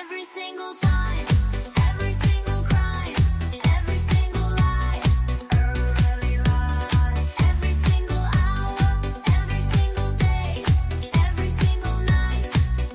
Every single time, every single crime, every single lie, early lie. Every single hour, every single day, every single night,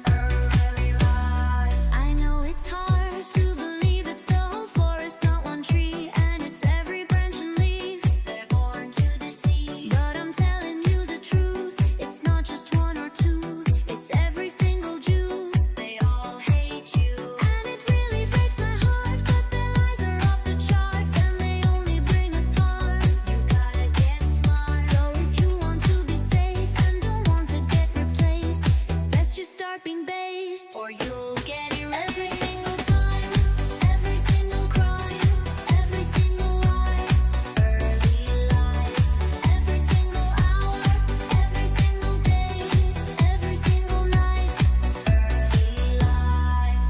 early lie. I know it's hard to believe it's the whole forest, not one tree, and it's every branch and leaf. They're born to deceive, but I'm telling you the truth. It's not just one or two, it's every single Jew. They all hate you, and it really breaks my heart. But their lies are off the charts, and they only bring us harm. You gotta get smart. So if you want to be safe and don't want to get replaced, it's best you start being based, or you'll get erased. Every single time, every single crime, every single lie, early life. Every single hour, every single day, every single night, early life.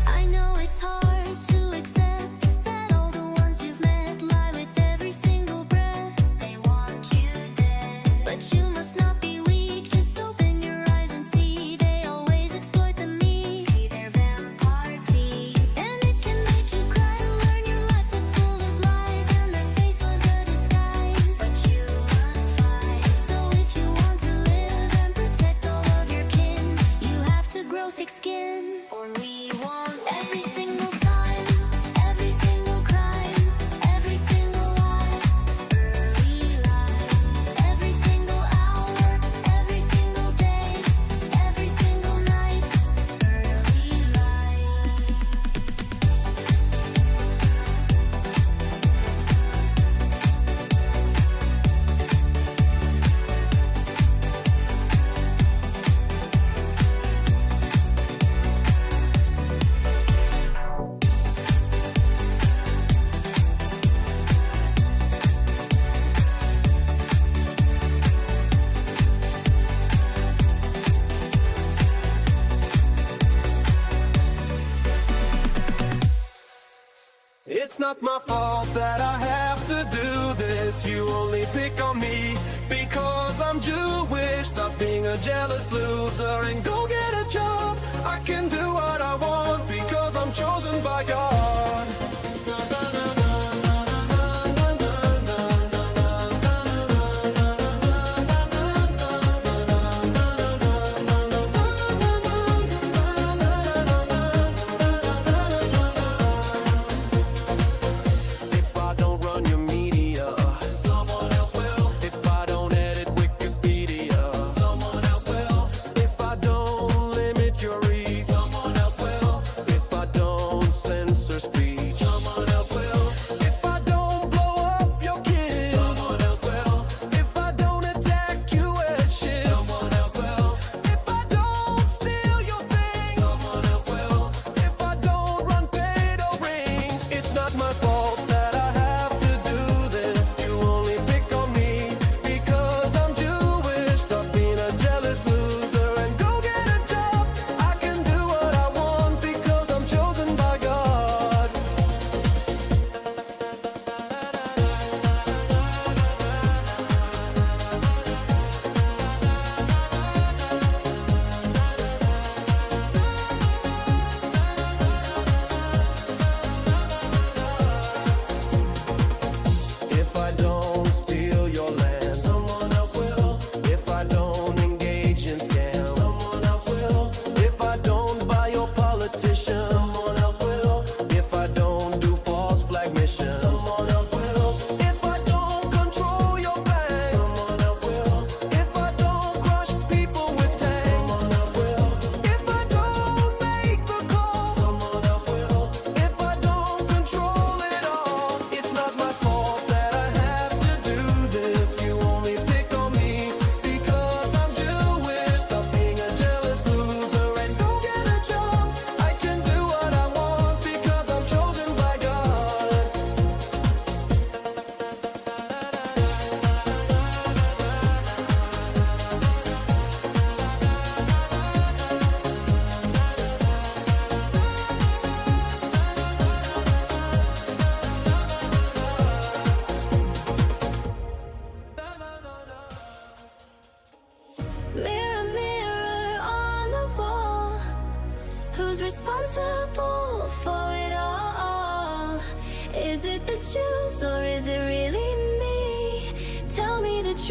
I know it's hard to accept that all the ones you've met lie with every single breath. They want you dead, but you must not be weak. Just open your eyes and see they always exploit the meek. See their vampire teeth, and it can make you cry to learn your life was full of lies and their face was a disguise. But you must fight. So if you want to live and protect all of your kin, you have to grow thick skin, or we won't. Every single time, every single crime, every single lie, early life. Every single hour, every single day, every single night, early life. It's not my fault that I have to do this. You only pick on me because I'm Jewish. Stop being a jealous loser and go get a job. I can do what I want because I'm chosen by God. If I don't run your media,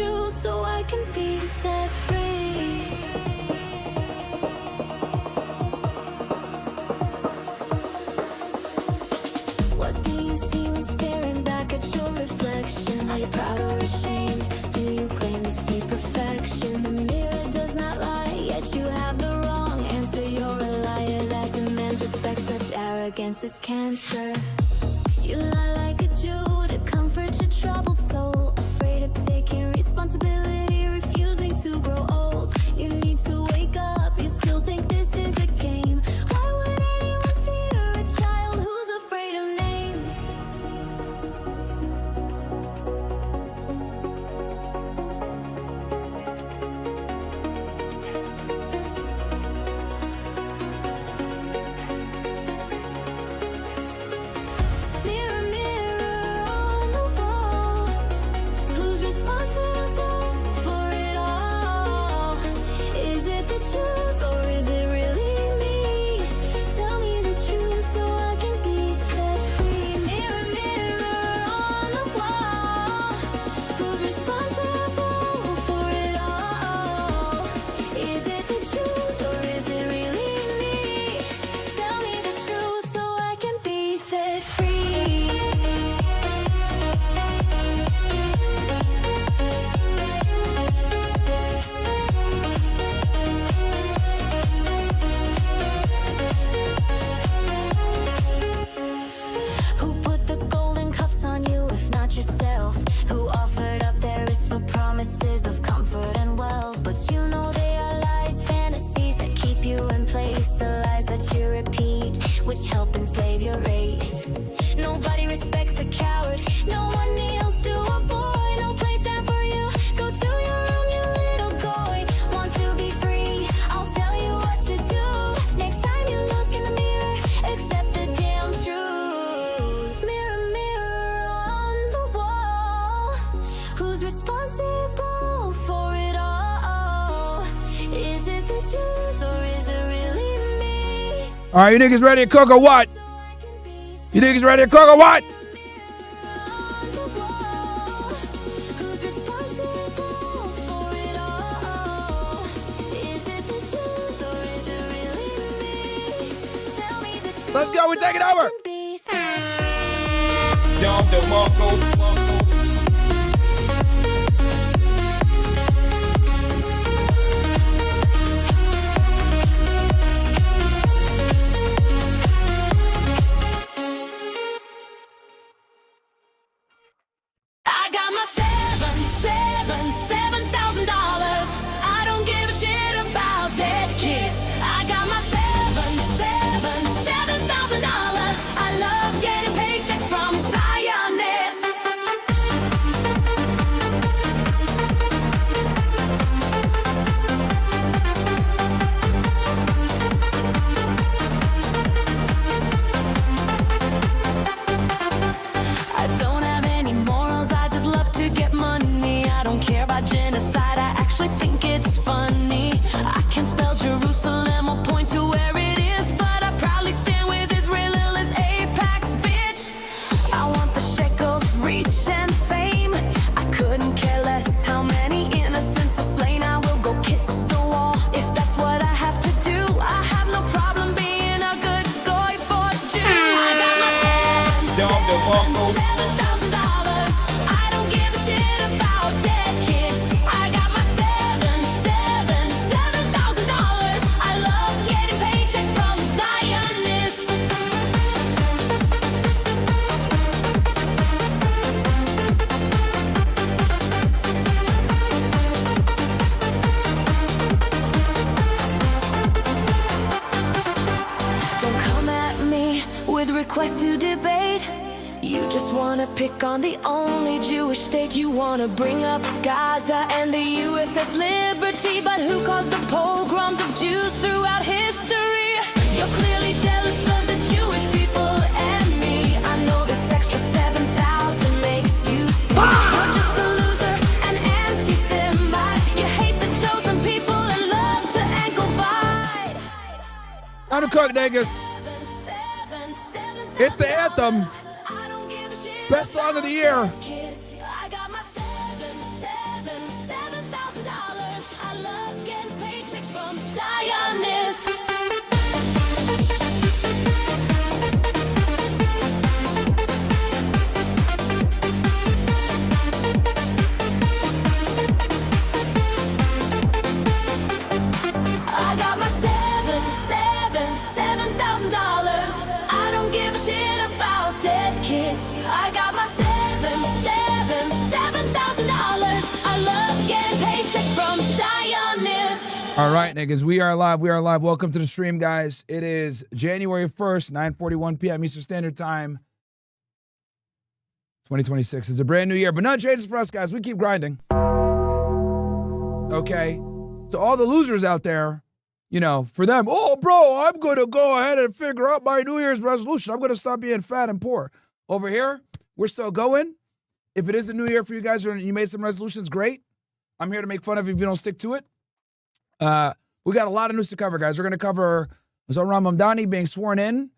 truth so I can be set free. What do you see when staring back at your reflection? Are you proud or ashamed? Do you claim to see perfection? The mirror does not lie, yet you have the wrong answer. You're a liar that demands respect. Such arrogance is cancer. You lie like a Jew to comfort your troubled soul, afraid of taking responsibility, refusing to grow old. You need to wake up, you still think this is a game. Why would anyone fear a child who's afraid of names? Mirror, mirror on the wall, who's responsible for it all? Is it the Jews or is it really me? Tell me the truth so I can be set free. Mirror, mirror on the wall, who's responsible for it all? Is it the Jews or is it really me? Tell me the truth so I can be set free. Who put the golden cuffs on you if not yourself? Who offered up their wrists for promises of comfort and wealth? But you know they are lies, fantasies that keep you in place. The lies that you repeat, which help enslave your race. Nobody respects a coward, no one kneels to a boy. No playtime for you, go to your room, you little boy. Want to be free, I'll tell you what to do. Next time you look in the mirror, accept the damn truth. Mirror, mirror on the wall, who's responsible for it all? Is it the Jews or is it really me? All right, you niggas ready to cook or what? So I can be set You niggas ready to cook or what? on the wall, who's responsible for it all? Is it the Jews or is it really me? Tell me the truth. Let's go, we're taking over. so I can be set I got my $7,000. I don't give a shit about dead kids. I got my $7,000. I love getting paychecks from Zionists. I don't have any morals, I just love to get money. I don't care about genocide, I actually think it's funny. I can spell Jerusalem, I'll point to where it is, but I proudly stand with Israel as Apex, bitch. I want the shekels, reach and fame. I couldn't care less how many innocents are slain. I will go kiss the wall if that's what I have to do. I have no problem being a good guy for Jews. I got my $7,000. I don't give a shit about dead kids. I got my $7,000. I love getting paychecks from Zionists. Don't come at me with requests to debate. You just wanna pick on the only Jewish state. You wanna bring up Gaza and the USS Liberty, but who caused the pogroms of Jews throughout history? You're clearly jealous of the Jewish people and me. I know this extra 7,000 makes you sick. You're just a loser, an anti-Semite. You hate the chosen people and love to ankle bite. Time to cook, niggas. It's the anthem. Best song of the year. I got my $7,000. All right, niggas, we are live. We are live. Welcome to the stream, guys. It is January 1st, 9:41 p.m. Eastern Standard Time. 2026 is a brand new year, but none changes for us, guys. We keep grinding. Okay? To all the losers out there, you know, for them, oh, bro, I'm going to go ahead and figure out my New Year's resolution. I'm going to stop being fat and poor. Over here, we're still going. If it is a new year for you guys or you made some resolutions, great. I'm here to make fun of you if you don't stick to it. We got a lot of news to cover, guys. We're going to cover Zohran Mamdani being sworn in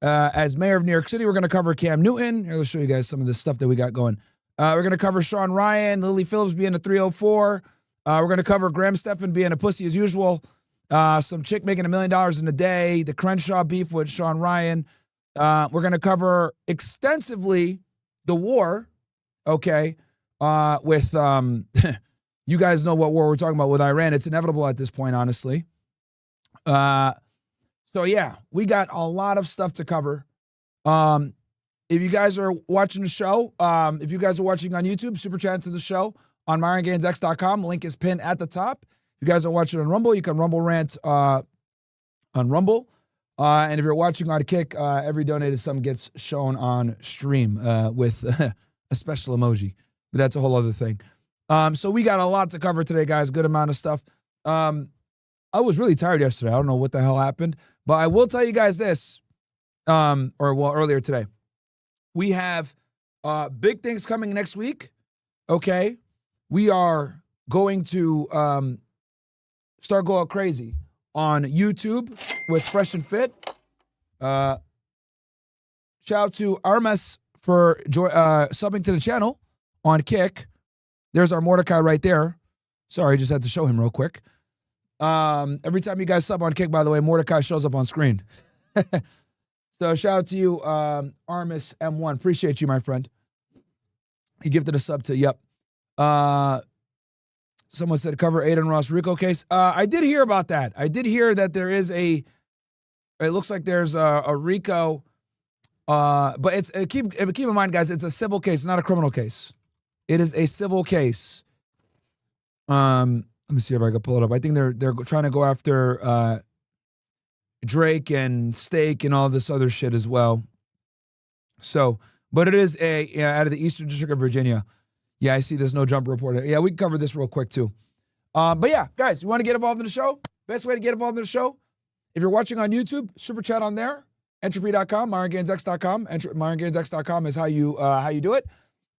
as mayor of New York City. We're going to cover Cam Newton. Here, let's show you guys some of the stuff that we got going. We're going to cover Sean Ryan, Lily Phillips being a 304. We're going to cover Graham Stephan being a pussy as usual. Some chick making $1 million in a day. The Crenshaw beef with Sean Ryan. We're going to cover extensively the war, okay, with... You guys know what war we're talking about with Iran. It's inevitable at this point, honestly. So, yeah, we got a lot of stuff to cover. If you guys are watching the show, if you guys are watching on YouTube, super chat to the show on MyronGainsX.com. Link is pinned at the top. If you guys are watching on Rumble, you can Rumble rant on Rumble. And if you're watching on Kick, every donated sum gets shown on stream with a special emoji. But that's a whole other thing. So we got a lot to cover today, guys. Good amount of stuff. I was really tired yesterday. I don't know what the hell happened, but I will tell you guys this, earlier today. We have big things coming next week, okay? We are going to start going crazy on YouTube with Fresh and Fit. Shout out to Armes for subbing to the channel on Kick. There's our Mordecai right there. Sorry, just had to show him real quick. Every time you guys sub on Kick, by the way, Mordecai shows up on screen. So shout out to you, Armis M1. Appreciate you, my friend. He gifted a sub to, yep. Someone said cover Adin Ross RICO case. I did hear about that. I did hear that there is it looks like there's a RICO, but keep in mind, guys, it's a civil case, not a criminal case. It is a civil case. Let me see if I can pull it up. I think they're trying to go after Drake and Steak and all this other shit as well. So, but it is out of the Eastern District of Virginia. Yeah, I see there's no jump report. Yeah, we can cover this real quick too. But yeah, guys, you want to get involved in the show? Best way to get involved in the show, if you're watching on YouTube, super chat on there. Entropy.com, MyronGainsX.com. MyronGainsX.com is how you do it.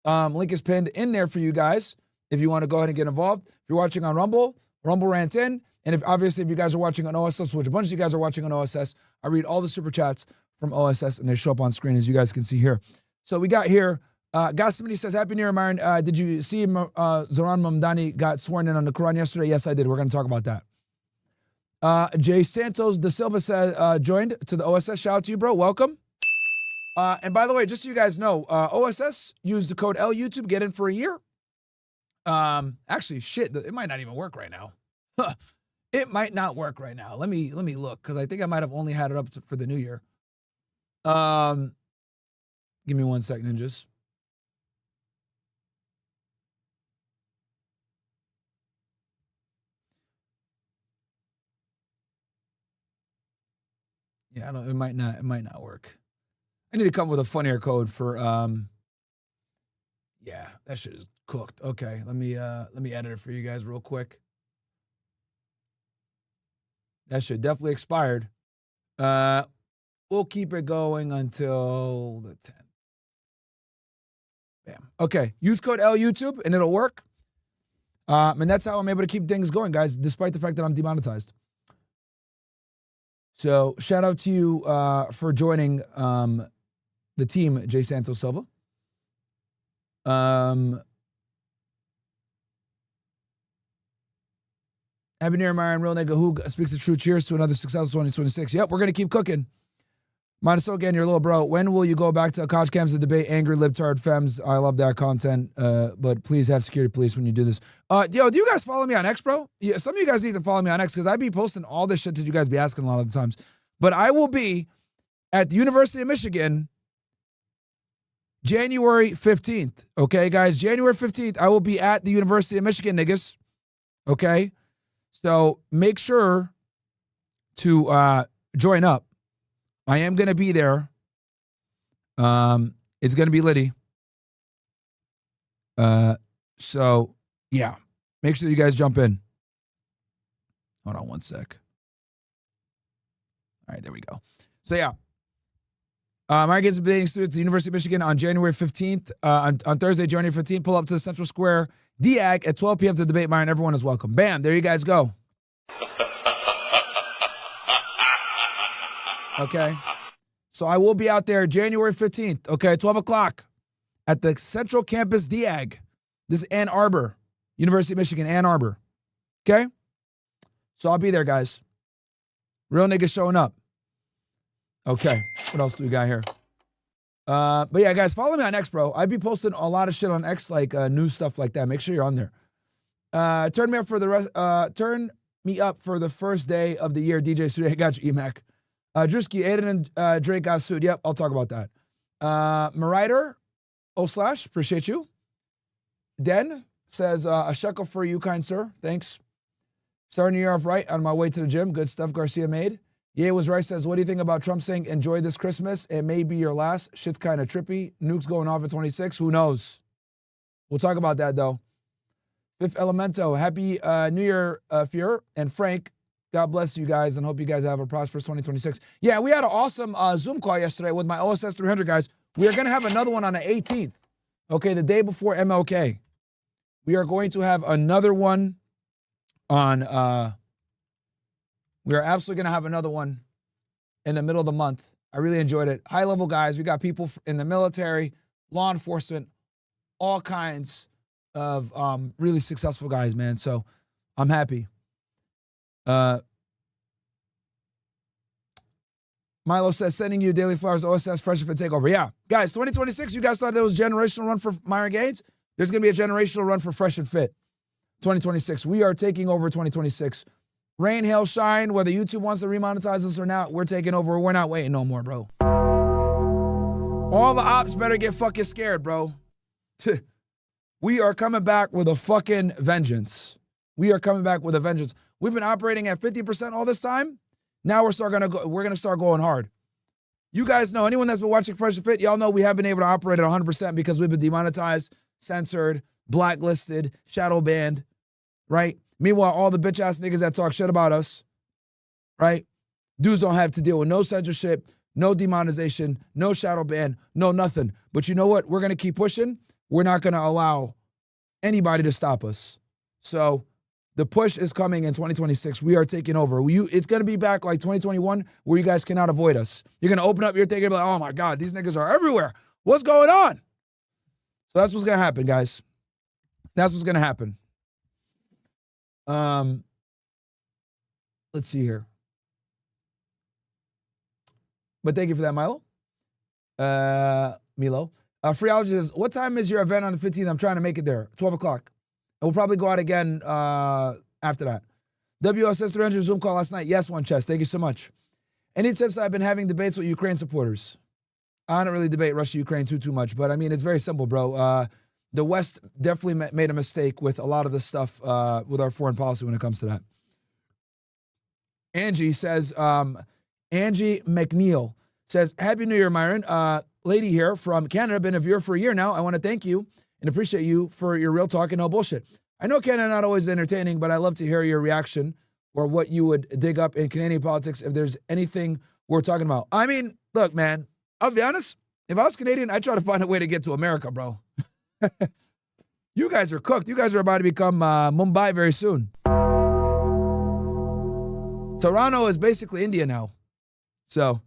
Link is pinned in there for you guys if you want to go ahead and get involved. If you're watching on Rumble, Rumble rant in. And if you guys are watching on OSS, which a bunch of you guys are watching on OSS, I read all the super chats from OSS and they show up on screen as you guys can see here. So we got here, somebody says, Happy New Year, Myron. Did you see Zohran Mamdani got sworn in on the Quran yesterday? Yes, I did. We're going to talk about that. Jay Santos da Silva said, joined to the OSS. Shout out to you, bro. Welcome. And by the way, just so you guys know, OSS used the code LYouTube, get in for a year. Actually, shit, it might not even work right now. It might not work right now. Let me look, because I think I might have only had it up for the new year. Give me 1 second, ninjas. Yeah, it might not work. I need to come up with a funnier code for yeah, that shit is cooked. Okay, let me edit it for you guys real quick. That shit definitely expired. We'll keep it going until the 10th. Bam. Okay, use code LYouTube and it'll work. And that's how I'm able to keep things going, guys, despite the fact that I'm demonetized. So shout out to you for joining the team, Jay Santos Silva. Happy New Year, Myron. Real nigga who speaks the truth. Cheers to another successful 2026. Yep, we're going to keep cooking. Minus again, your little bro. When will you go back to College Camps to debate angry libtard femmes? I love that content, but please have security police when you do this. Yo, do you guys follow me on X, bro? Yeah, some of you guys need to follow me on X because I be posting all this shit that you guys be asking a lot of the times. But I will be at the University of Michigan January 15th. Okay, guys? January 15th, I will be at the University of Michigan, niggas. Okay? So make sure to join up. I am going to be there. It's going to be litty. So yeah, make sure you guys jump in. Hold on one sec. All right, there we go. So yeah, my kids are debating students at the University of Michigan on January 15th. On Thursday, January 15th, pull up to the Central Square DAG at 12 p.m. to debate Myron. Everyone is welcome. Bam, there you guys go. Okay. So I will be out there January 15th, okay, 12 o'clock at the Central Campus DAG. This is Ann Arbor, University of Michigan, Ann Arbor. Okay? So I'll be there, guys. Real niggas showing up. Okay. What else do we got here? But yeah, guys, follow me on X, bro. I be posting a lot of shit on X, like news stuff like that. Make sure you're on there. Turn me up for the first day of the year, DJ Studio. I got you, EMAC. Drewski, Adin, and Drake got sued. Yep, I'll talk about that. Mariter, / appreciate you. Den says, a shekel for you, kind sir. Thanks. Starting the year off right on my way to the gym. Good stuff Garcia made. Ye was right says, what do you think about Trump saying, enjoy this Christmas? It may be your last. Shit's kind of trippy. Nukes going off at 26. Who knows? We'll talk about that, though. Fifth Elemento, happy New Year, Fuhrer and Frank. God bless you guys and hope you guys have a prosperous 2026. Yeah, we had an awesome Zoom call yesterday with my OSS 300 guys. We are going to have another one on the 18th. Okay, the day before MLK. We are going to have another one on, we are absolutely going to have another one in the middle of the month. I really enjoyed it. High level guys. We got people in the military, law enforcement, all kinds of really successful guys, man. So I'm happy. Milo says, sending you daily flowers, OSS, fresh for takeover. Yeah. Guys, 2026, you guys thought there was a generational run for Myron Gage? There's going to be a generational run for Fresh and Fit. 2026. We are taking over 2026. Rain, hail, shine, whether YouTube wants to remonetize us or not, we're taking over. We're not waiting no more, bro. All the ops better get fucking scared, bro. We are coming back with a fucking vengeance. We are coming back with a vengeance. We've been operating at 50% all this time. Now we're gonna start going hard. You guys know, anyone that's been watching Fresh and Fit, y'all know we have been able to operate at 100% because we've been demonetized, censored, blacklisted, shadow banned, right? Meanwhile, all the bitch ass niggas that talk shit about us, right? Dudes don't have to deal with no censorship, no demonetization, no shadow ban, no nothing. But you know what? We're gonna keep pushing. We're not gonna allow anybody to stop us. So the push is coming in 2026. We are taking over. It's going to be back like 2021 where you guys cannot avoid us. You're going to open up your thing and be like, oh my God, these niggas are everywhere. What's going on? So that's what's going to happen, guys. That's what's going to happen. Let's see here. But thank you for that, Milo. Milo. Freeology says, what time is your event on the 15th? I'm trying to make it there. 12 o'clock. We'll probably go out again after that. WSS 300 Zoom call last night. Yes, one chest. Thank you so much. Any tips? I've been having debates with Ukraine supporters. I don't really debate Russia-Ukraine too much, but I mean, it's very simple, bro. The West definitely made a mistake with a lot of this stuff with our foreign policy when it comes to that. Angie says, Angie McNeil says, Happy New Year, Myron. Lady here from Canada, been a viewer for a year now. I want to thank you and appreciate you for your real talk and no bullshit. I know Canada not always entertaining, but I love to hear your reaction or what you would dig up in Canadian politics if there's anything we're talking about. I mean, look, man, I'll be honest. If I was Canadian, I'd try to find a way to get to America, bro. You guys are cooked. You guys are about to become Mumbai very soon. Toronto is basically India now. So,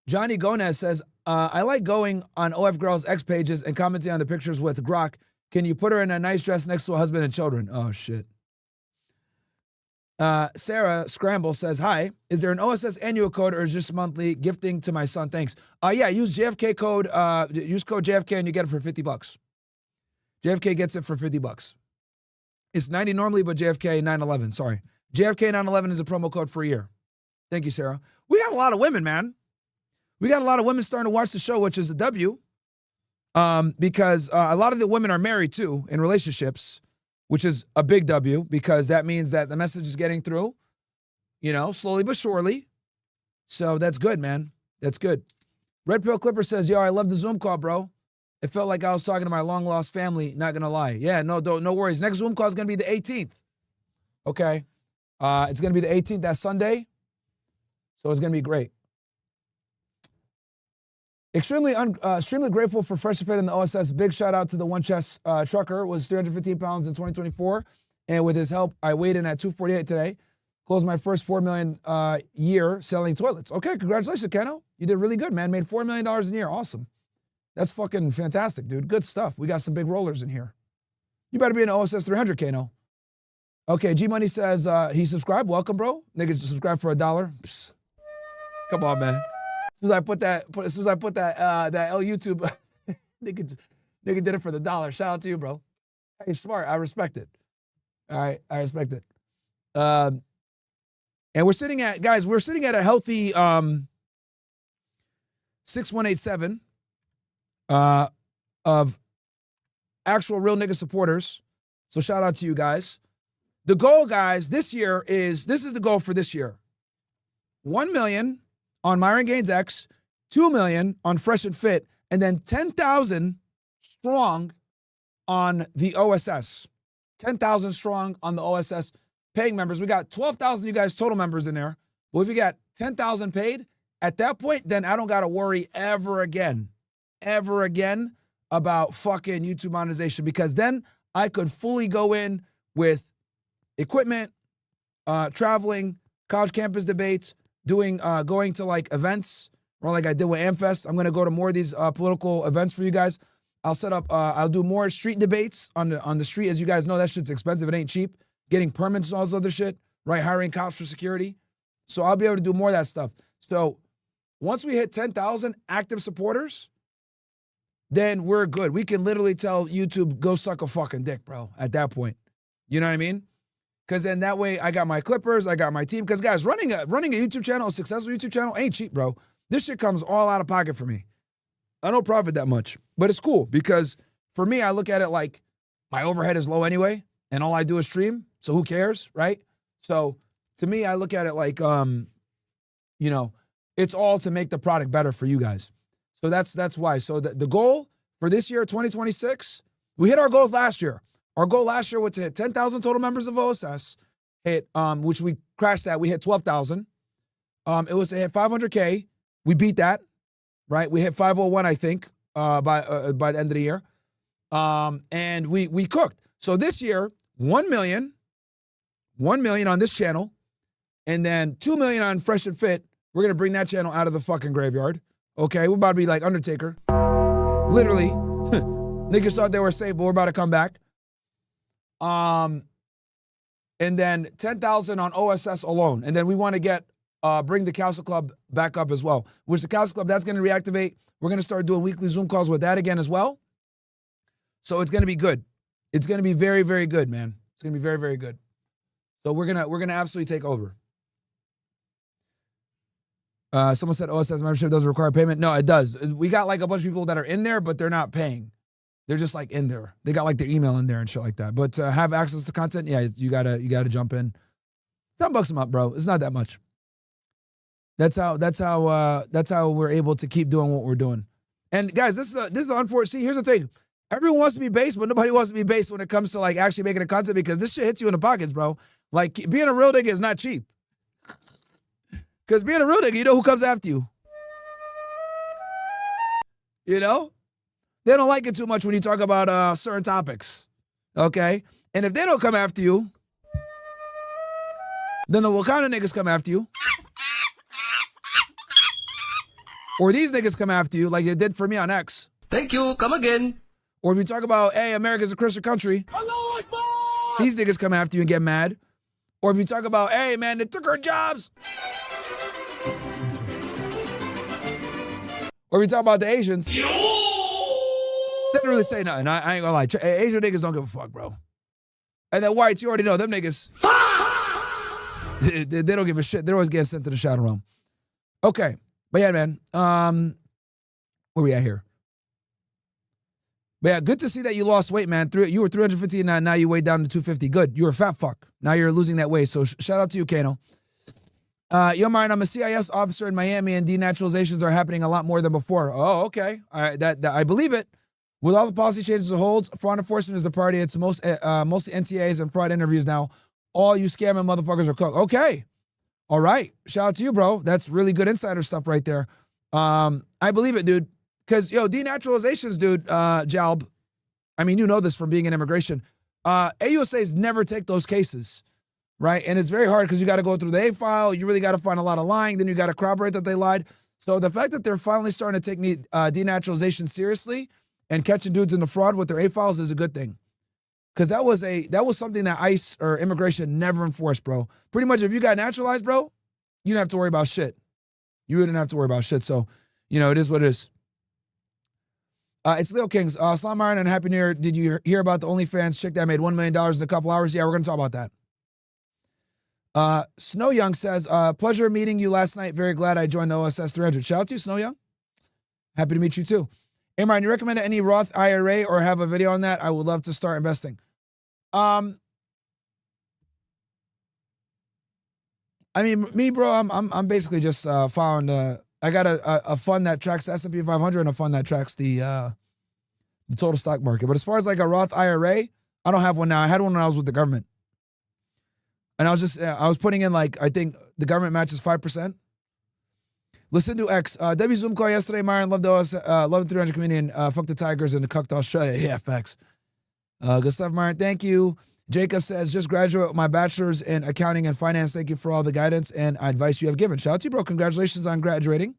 Johnny Gomez says, I like going on OF Girls X pages and commenting on the pictures with Grok. Can you put her in a nice dress next to a husband and children? Oh, shit. Sarah Scramble says, hi, is there an OSS annual code or is just monthly gifting to my son? Thanks. Yeah, use JFK code. Use code JFK and you get it for $50. JFK gets it for $50. It's 90 normally, but JFK 911. Sorry. JFK 911 is a promo code for a year. Thank you, Sarah. We got a lot of women, man. We got a lot of women starting to watch the show, which is a W. Because a lot of the women are married too in relationships. which is a big W because that means that the message is getting through, you know, slowly but surely. So that's good, man. That's good. Red Pill Clipper says, yo, I love the Zoom call, bro. It felt like I was talking to my long-lost family, not going to lie. Yeah, no worries. Next Zoom call is going to be the 18th. Okay? It's going to be the 18th, that Sunday. So it's going to be great. Extremely grateful for Fresh Fit and the OSS. Big shout out to the One Chest trucker. Was 315 pounds in 2024. And with his help, I weighed in at 248 today. Closed my first $4 million year selling toilets. Okay, congratulations, Keno. You did really good, man. Made $4 million a year. Awesome. That's fucking fantastic, dude. Good stuff. We got some big rollers in here. You better be in OSS 300, Kano. Okay, G Money says he subscribed. Welcome, bro. Nigga subscribe for $1. Psst. Come on, man. As soon as I put that L YouTube, nigga did it for the $1. Shout out to you, bro. Hey, smart. I respect it. All right, I respect it. And we're sitting at a healthy 6187 of actual real nigga supporters. So shout out to you guys. The goal, guys, this is the goal for this year. 1 million on Myron Gaines X, 2 million on Fresh and Fit, and then 10,000 strong on the OSS. 10,000 strong on the OSS paying members. We got 12,000 you guys total members in there. Well, if you got 10,000 paid, at that point, then I don't got to worry ever again about fucking YouTube monetization, because then I could fully go in with equipment, traveling, college campus debates, going to like events, or like I did with AmFest. I'm going to go to more of these political events for you guys. I'll set up, I'll do more street debates on the street. As you guys know, that shit's expensive. It ain't cheap. Getting permits and all this other shit, right? Hiring cops for security. So I'll be able to do more of that stuff. So once we hit 10,000 active supporters, then we're good. We can literally tell YouTube, go suck a fucking dick, bro, at that point. You know what I mean? Because then that way I got my clippers, I got my team. Because guys, running a YouTube channel, a successful YouTube channel, ain't cheap, bro. This shit comes all out of pocket for me. I don't profit that much, but it's cool because for me, I look at it like my overhead is low anyway, and all I do is stream. So who cares, right? So to me, I look at it like, you know, it's all to make the product better for you guys. So that's why. So the goal for this year, 2026, we hit our goals last year. Our goal last year was to hit 10,000 total members of OSS, which we crashed at. We hit 12,000. It was to hit 500K. We beat that, right? We hit 501, I think, by the end of the year. And we cooked. So this year, 1 million on this channel, and then 2 million on Fresh and Fit. We're going to bring that channel out of the fucking graveyard. Okay, we're about to be like Undertaker. Literally. Niggas thought they were safe, but we're about to come back. And then 10,000 on OSS alone. And then we want to bring the Council Club back up as well. Which the Council Club, that's going to reactivate. We're going to start doing weekly Zoom calls with that again as well. So it's going to be good. It's going to be very, very good, man. It's going to be very, very good. So we're gonna absolutely take over. Someone said OSS membership doesn't require payment. No, it does. We got like a bunch of people that are in there, but they're not paying. They're just like in there. They got like their email in there and shit like that. But to have access to content, yeah, you gotta jump in. $10 a month, bro. It's not that much. That's how we're able to keep doing what we're doing. And guys, this is the unfortunate. See, here's the thing. Everyone wants to be based, but nobody wants to be based when it comes to like actually making the content, because this shit hits you in the pockets, bro. Like being a real nigga is not cheap. Because being a real nigga, you know who comes after you. You know? They don't like it too much when you talk about certain topics. Okay? And if they don't come after you, then the Wakanda niggas come after you. Or these niggas come after you like they did for me on X. Thank you. Come again. Or if you talk about, hey, America's a Christian country, these niggas come after you and get mad. Or if you talk about, hey, man, they took our jobs. Or if you talk about the Asians, they didn't really say nothing. I ain't gonna lie. Asian niggas don't give a fuck, bro. And then whites, you already know, them niggas, they don't give a shit. They're always getting sent to the shadow realm. Okay. But yeah, man, where we at here? But yeah, good to see that you lost weight, man. You were 350 and now you weighed down to 250. Good. You were a fat fuck. Now you're losing that weight. So shout out to you, Kano. Yo, Myron, I'm a CIS officer in Miami and denaturalizations are happening a lot more than before. Oh, okay. I believe it. With all the policy changes it holds, fraud enforcement is the priority. It's mostly NTAs and fraud interviews now. All you scamming motherfuckers are cooked. Okay. All right. Shout out to you, bro. That's really good insider stuff right there. I believe it, dude. Because, denaturalizations, dude, Jalb, I mean, you know this from being in immigration. AUSAs never take those cases, right? And it's very hard because you got to go through the A file. You really got to find a lot of lying. Then you got to corroborate that they lied. So the fact that they're finally starting to take denaturalization seriously and catching dudes in the fraud with their A files is a good thing. Because that was something that ICE or immigration never enforced, bro. Pretty much if you got naturalized, bro, you didn't have to worry about shit. You didn't have to worry about shit. So, it is what it is. It's Leo Kings. Salam Iron and Happy New Year. Did you hear about the OnlyFans chick that made $1 million in a couple hours? Yeah, we're going to talk about that. Snow Young says, pleasure meeting you last night. Very glad I joined the OSS 300. Shout out to you, Snow Young. Happy to meet you too. Hey, Ryan, you recommend any Roth IRA or have a video on that? I would love to start investing. I mean, me, bro, I'm basically just following I got a fund that tracks the S&P 500 and a fund that tracks the total stock market. But as far as like a Roth IRA, I don't have one now. I had one when I was with the government. And I was putting in I think the government matches 5%. Listen to X. Debbie Zoom call yesterday, Myron. Love the 300 comedian. Fuck the Tigers and the cucked Australia. Yeah, facts. Good stuff, Myron. Thank you. Jacob says, just graduate with my bachelor's in accounting and finance. Thank you for all the guidance and advice you have given. Shout out to you, bro. Congratulations on graduating.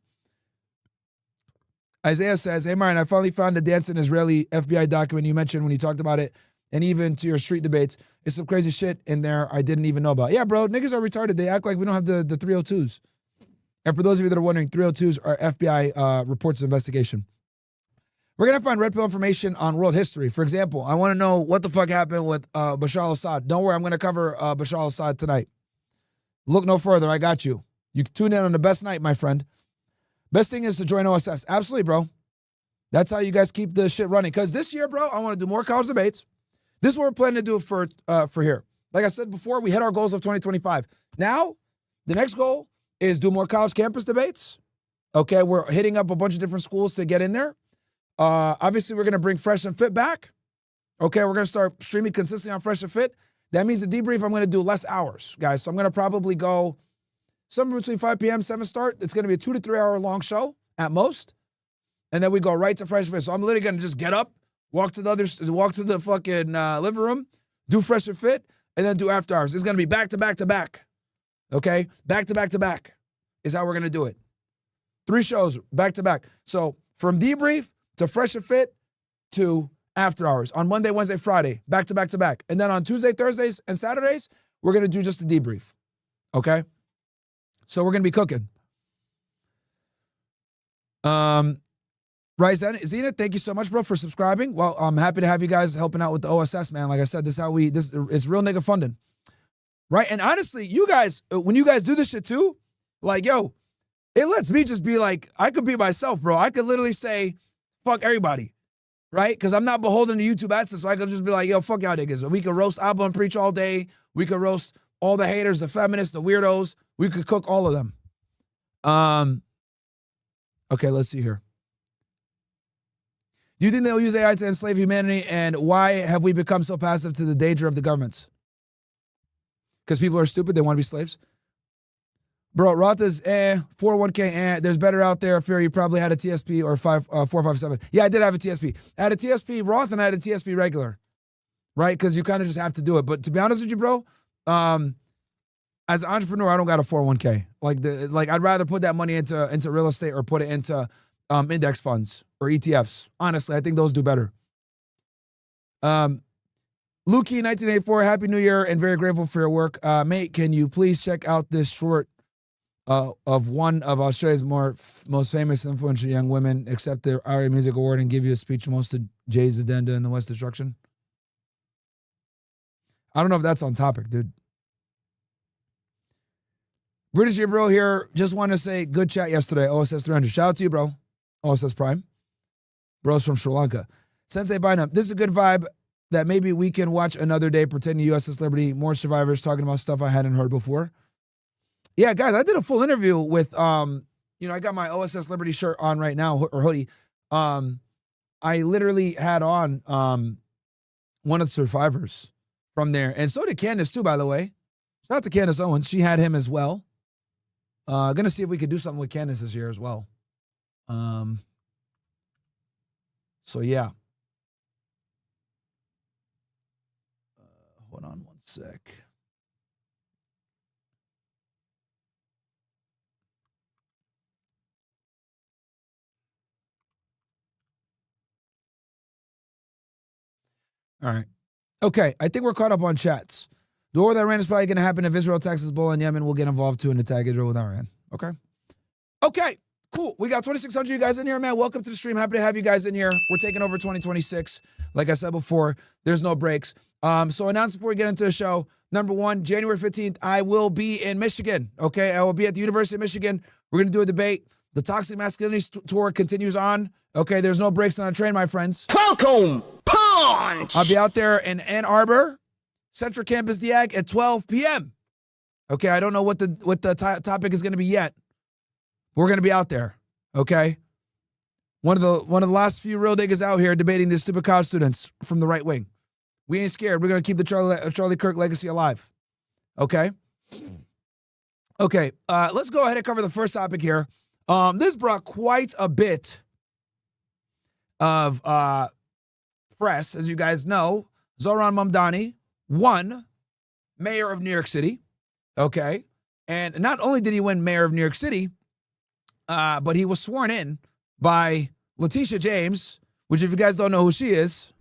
Isaiah says, hey, Myron, I finally found the dancing Israeli FBI document you mentioned when you talked about it, and even to your street debates. It's some crazy shit in there I didn't even know about. Yeah, bro, niggas are retarded. They act like we don't have the 302s. And for those of you that are wondering, 302s are FBI reports of investigation. We're going to find red pill information on world history. For example, I want to know what the fuck happened with Bashar al-Assad. Don't worry, I'm going to cover Bashar al-Assad tonight. Look no further. I got you. You can tune in on the best night, my friend. Best thing is to join OSS. Absolutely, bro. That's how you guys keep the shit running. Because this year, bro, I want to do more college debates. This is what we're planning to do for here. Like I said before, we hit our goals of 2025. Now, the next goal is do more college campus debates. Okay, we're hitting up a bunch of different schools to get in there. Obviously, we're going to bring Fresh and Fit back. Okay, we're going to start streaming consistently on Fresh and Fit. That means the debrief, I'm going to do less hours, guys. So I'm going to probably go somewhere between 5 p.m., 7 start. It's going to be a 2 to 3 hour long show at most. And then we go right to Fresh and Fit. So I'm literally going to just get up, walk to the fucking living room, do Fresh and Fit, and then do after hours. It's going to be back to back to back. Okay? Back to back to back is how we're going to do it. 3 shows back to back. So from debrief to Fresh and Fit to after hours on Monday, Wednesday, Friday, back to back to back. And then on Tuesday, Thursdays, and Saturdays, we're going to do just a debrief. Okay? So we're going to be cooking. Right, Zena, thank you so much, bro, for subscribing. Well, I'm happy to have you guys helping out with the OSS, man. Like I said, it's real nigga funding. Right? And honestly, you guys, when you guys do this shit too, like, yo, it lets me just be like, I could be myself, bro. I could literally say, fuck everybody, right? Because I'm not beholden to YouTube AdSense, so I could just be like, yo, fuck y'all niggas. We could roast Abba and Preach all day. We could roast all the haters, the feminists, the weirdos. We could cook all of them. Okay, let's see here. Do you think they'll use AI to enslave humanity, and why have we become so passive to the danger of the governments? Because people are stupid, they want to be slaves? Bro, Roth is 401k, there's better out there. I fear you probably had a TSP or 457. Yeah, I did have a TSP. I had a TSP Roth and I had a TSP regular, right? Because you kind of just have to do it. But to be honest with you, bro, as an entrepreneur, I don't got a 401k. Like I'd rather put that money into real estate or put it into index funds or ETFs. Honestly, I think those do better. Lukey, 1984, Happy New Year and very grateful for your work. Mate, can you please check out this short of one of Australia's most famous influential young women accept the ARIA Music Award and give you a speech most of Jay's addenda in the West Destruction? I don't know if that's on topic, dude. British here, bro, here. Just want to say good chat yesterday, OSS 300. Shout out to you, bro. OSS Prime. Bro's from Sri Lanka. Sensei Bynum, this is a good vibe that maybe we can watch another day pertaining to USS Liberty. More survivors talking about stuff I hadn't heard before. Yeah, guys, I did a full interview with, I got my OSS Liberty shirt on right now, or hoodie. I literally had on one of the survivors from there. And so did Candace too, by the way. Shout out to Candace Owens. She had him as well. Gonna see if we could do something with Candace this year as well. So yeah. Hold on one sec. All right. Okay, I think we're caught up on chats. The war with Iran is probably going to happen if Israel attacks Hezbollah and Yemen. We'll get involved too and attack Israel with Iran. Okay. Okay, cool. We got 2,600 of you guys in here, man. Welcome to the stream. Happy to have you guys in here. We're taking over 2026. Like I said before, there's no breaks. So announcements before we get into the show. Number one, January 15th, I will be in Michigan. Okay, I will be at the University of Michigan. We're going to do a debate. The Toxic Masculinity Tour continues on. Okay, there's no breaks on our train, my friends. Welcome, punch! I'll be out there in Ann Arbor, Central Campus Diag at 12 p.m. Okay, I don't know what the topic is going to be yet. We're going to be out there. Okay, one of the last few real niggas out here debating these stupid college students from the right wing. We ain't scared. We're going to keep the Charlie Kirk legacy alive. Okay. Okay. Let's go ahead and cover the first topic here. This brought quite a bit of press, as you guys know. Zohran Mamdani won mayor of New York City. Okay. And not only did he win mayor of New York City, but he was sworn in by Letitia James, which if you guys don't know who she is,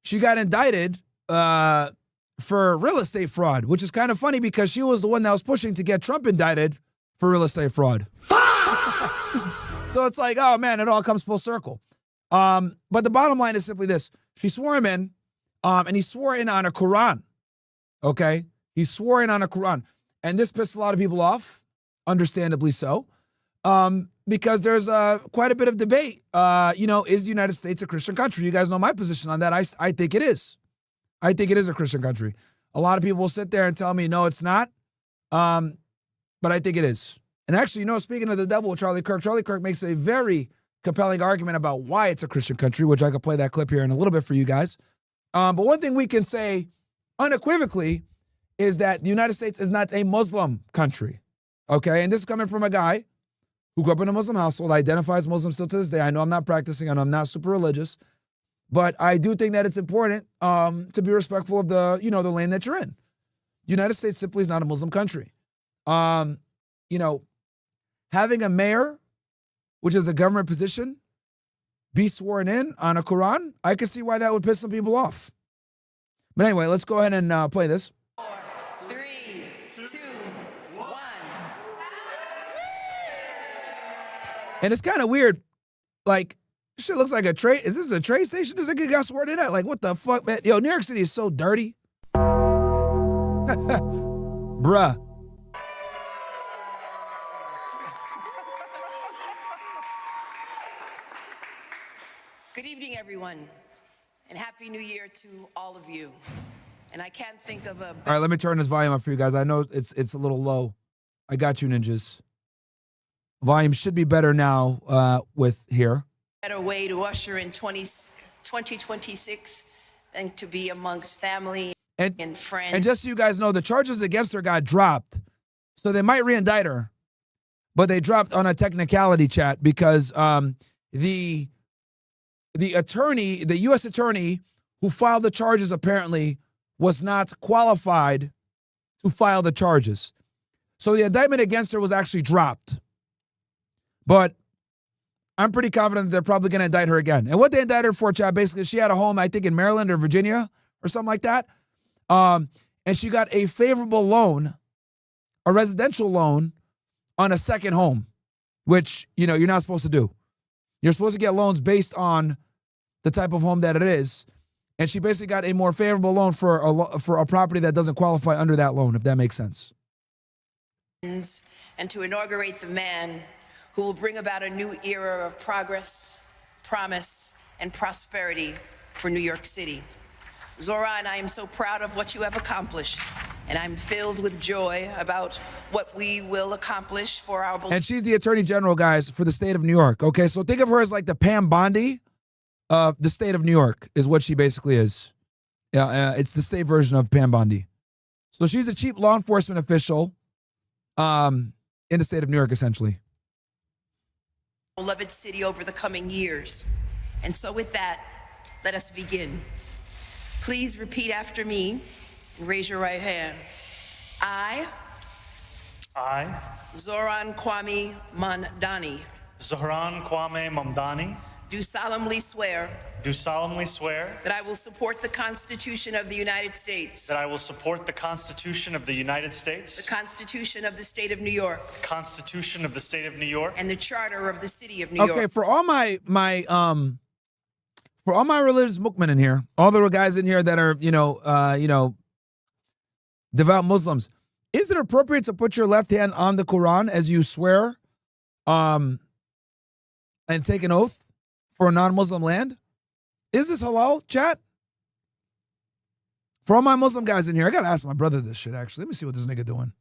she got indicted for real estate fraud, which is kind of funny because she was the one that was pushing to get Trump indicted for real estate fraud. So it's like, oh man, it all comes full circle. But the bottom line is simply this. She swore him in, and he swore in on a Quran. Okay? He swore in on a Quran. And this pissed a lot of people off, understandably so, because there's quite a bit of debate. Is the United States a Christian country? You guys know my position on that. I think it is. I think it is a Christian country. A lot of people will sit there and tell me, no, it's not. But I think it is. And actually, speaking of the devil with Charlie Kirk makes a very compelling argument about why it's a Christian country, which I could play that clip here in a little bit for you guys. But one thing we can say unequivocally is that the United States is not a Muslim country. Okay? And this is coming from a guy who grew up in a Muslim household, identifies Muslim still to this day. I know I'm not practicing and I'm not super religious, but I do think that it's important to be respectful of the lane that you're in. The United States simply is not a Muslim country. Having a mayor, which is a government position, be sworn in on a Quran, I could see why that would piss some people off. But anyway, let's go ahead and play this. 4, 3, 2, 1. And it's kind of weird. Like, shit looks like a train. Is this a train station? Does it get got sworn in at? Like, what the fuck, man? Yo, New York City is so dirty. Bruh. Good evening, everyone, and Happy New Year to all of you. And I can't think of a All right, let me turn this volume up for you guys. I know it's a little low. I got you, ninjas. Volume should be better now with here. better way to usher in 2026 than to be amongst family and friends. And just so you guys know, the charges against her got dropped. So they might re-indict her, but they dropped on a technicality, chat, because the attorney, the U.S. attorney who filed the charges apparently was not qualified to file the charges. So the indictment against her was actually dropped. But I'm pretty confident that they're probably going to indict her again. And what they indicted her for, chat, basically, she had a home, I think, in Maryland or Virginia or something like that. And she got a favorable loan, a residential loan, on a second home, which, you're not supposed to do. You're supposed to get loans based on the type of home that it is. And she basically got a more favorable loan for a property that doesn't qualify under that loan, if that makes sense. And to inaugurate the man who will bring about a new era of progress, promise, and prosperity for New York City. Zohran, I am so proud of what you have accomplished, and I'm filled with joy about what we will accomplish for our... And she's the Attorney General, guys, for the state of New York. Okay, so think of her as like the Pam Bondi of the state of New York is what she basically is. Yeah, it's the state version of Pam Bondi. So she's a chief law enforcement official in the state of New York, essentially. Beloved city over the coming years. And so with that, let us begin. Please repeat after me and raise your right hand. I, Zohran Kwame Mandani, Zohran Kwame Mamdani, do solemnly swear that I will support the Constitution of the United States, I will support the Constitution of the United States, the Constitution of the State of New York, the Constitution of the State of New York, and the Charter of the City of New York. Okay, for all my religious mukmin in here, all the guys in here that are, devout Muslims, is it appropriate to put your left hand on the Quran as you swear and take an oath for a non-Muslim land? Is this halal, chat? For all my Muslim guys in here, I gotta ask my brother this shit, actually. Let me see what this nigga doing.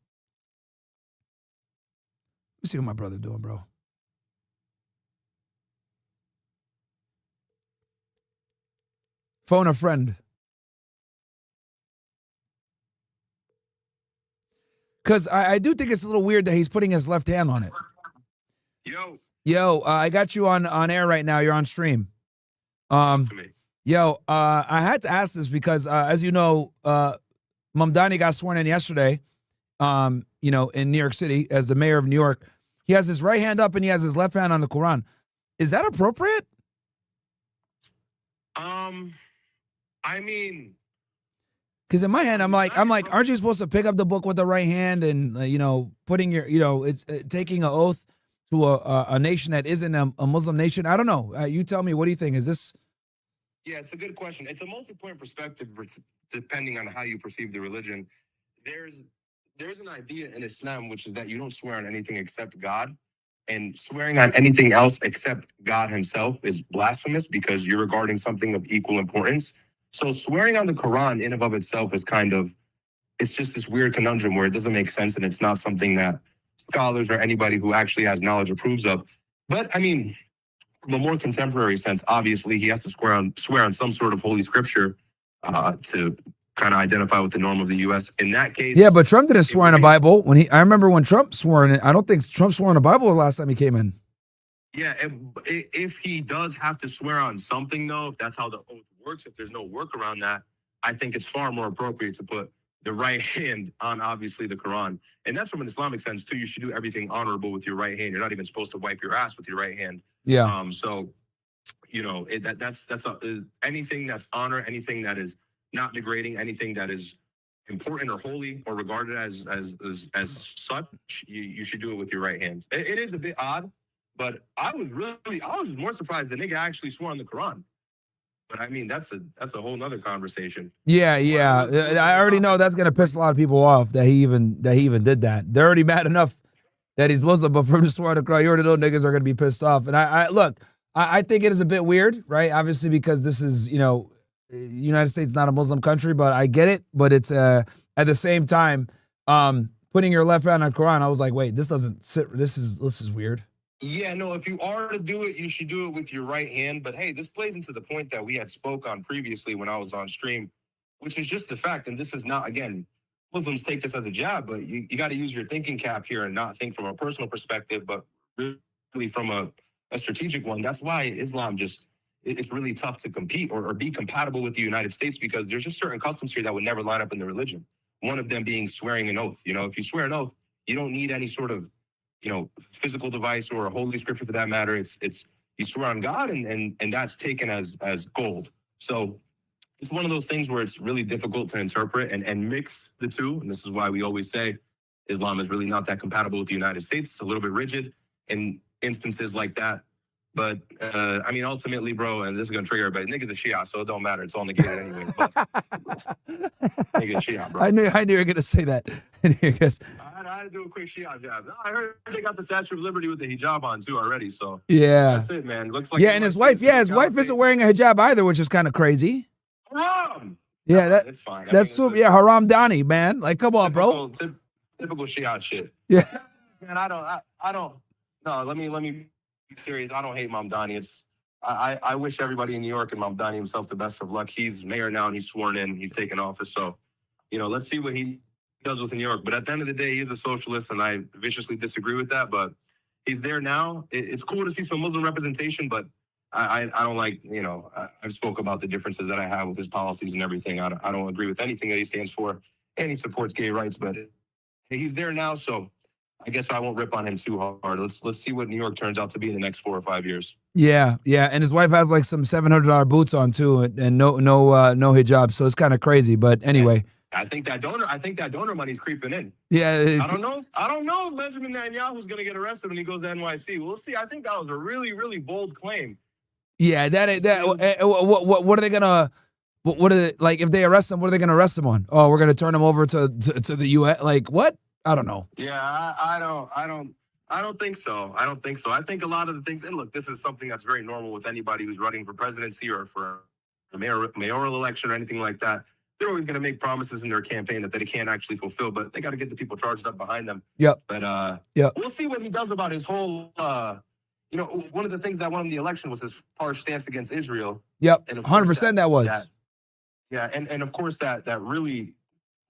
Let me see what my brother doing, bro. Phone a friend. Because I do think it's a little weird that he's putting his left hand on it. Yo, I got you on air right now. You're on stream. Talk to me. Yo, I had to ask this because, as you know, Mamdani got sworn in yesterday, in New York City as the mayor of New York. He has his right hand up and he has his left hand on the Quran. Is that appropriate? I mean, because in my hand, I'm like, aren't you supposed to pick up the book with the right hand and putting your, it's taking an oath to a nation that isn't a Muslim nation? I don't know. You tell me. What do you think? Is this? Yeah, it's a good question. It's a multi-point perspective depending on how you perceive the religion. There's an idea in Islam, which is that you don't swear on anything except God. And swearing on anything else except God himself is blasphemous because you're regarding something of equal importance. So swearing on the Quran in and of itself is it's just this weird conundrum where it doesn't make sense and it's not something that scholars or anybody who actually has knowledge approves of. But I mean, from a more contemporary sense, obviously he has to swear on some sort of holy scripture to kind of identify with the norm of the U.S. In that case, yeah, but Trump didn't swear in a Bible. I remember when Trump swore in it. I don't think Trump swore in a Bible the last time he came in. Yeah, if he does have to swear on something, though, if that's how the oath works, if there's no work around that, I think it's far more appropriate to put the right hand on, obviously, the Quran. And that's from an Islamic sense, too. You should do everything honorable with your right hand. You're not even supposed to wipe your ass with your right hand. Yeah. So, that's anything that's honor, anything that is not degrading, anything that is important or holy or regarded as such, you should do it with your right hand. It is a bit odd, but I was more surprised the nigga actually swore on the Quran. But I mean, that's a whole nother conversation. Yeah. I already know that's gonna piss a lot of people off that he even did that. They're already mad enough that he's Muslim, but for him to swear on the Quran, you already know niggas are gonna be pissed off. And I think it is a bit weird, right? Obviously, because this is, United States not a Muslim country, but I get it. But it's at the same time, putting your left hand on the Quran, I was like, wait, this doesn't sit. This is weird. Yeah, no, if you are to do it, you should do it with your right hand. But hey, this plays into the point that we had spoke on previously when I was on stream, which is just the fact, and this is not, again, Muslims take this as a jab, but you got to use your thinking cap here and not think from a personal perspective, but really from a strategic one. That's why Islam it's really tough to compete or be compatible with the United States, because there's just certain customs here that would never line up in the religion. One of them being swearing an oath. If you swear an oath, you don't need any sort of, physical device or a holy scripture for that matter. It's you swear on God and that's taken as gold. So it's one of those things where it's really difficult to interpret and mix the two. And this is why we always say Islam is really not that compatible with the United States. It's a little bit rigid in instances like that. But I mean, ultimately, bro, and this is gonna trigger everybody. Niggas a Shia, so it don't matter. It's all negated anyway. But nigga Shia, bro. I knew you were gonna say that. I I had to do a quick Shia jab. No, I heard they got the Statue of Liberty with the hijab on too already. So yeah, that's it, man. Looks like and his wife, his wife isn't wearing a hijab either, which is kind of crazy. Haram. Yeah, No, it's fine. That's super. Yeah, Haram Dani, man. Like, come on, bro. Typical Shia shit. Yeah, man. I don't. No, let me be serious. I don't hate Mamdani. I wish everybody in New York and Mamdani himself the best of luck. He's mayor now and he's sworn in. He's taken office. So, let's see what he does with New York. But at the end of the day, he's a socialist, and I viciously disagree with that. But he's there now. It's cool to see some Muslim representation, but I don't like, I've spoke about the differences that I have with his policies and everything. I don't agree with anything that he stands for, and he supports gay rights, but he's there now. So I guess I won't rip on him too hard. Let's see what New York turns out to be in the next 4 or 5 years. Yeah. And his wife has like some $700 boots on too, and no hijab. So it's kind of crazy. But anyway, I think that donor money's creeping in. Yeah. I don't know if Benjamin Netanyahu's going to get arrested when he goes to NYC. We'll see. I think that was a really, really bold claim. Yeah, what are they gonna? What are they, like if they arrest him? What are they gonna arrest him on? Oh, we're gonna turn him over to the U.S. Like what? I don't know. Yeah, I don't think so. I don't think so. I think a lot of the things, and look, this is something that's very normal with anybody who's running for presidency or for a mayoral election or anything like that. They're always going to make promises in their campaign that they can't actually fulfill, but they got to get the people charged up behind them. Yep. But we'll see what he does about his whole. One of the things that won him the election was his harsh stance against Israel. Yep. 100% that was. Yeah, and of course that really.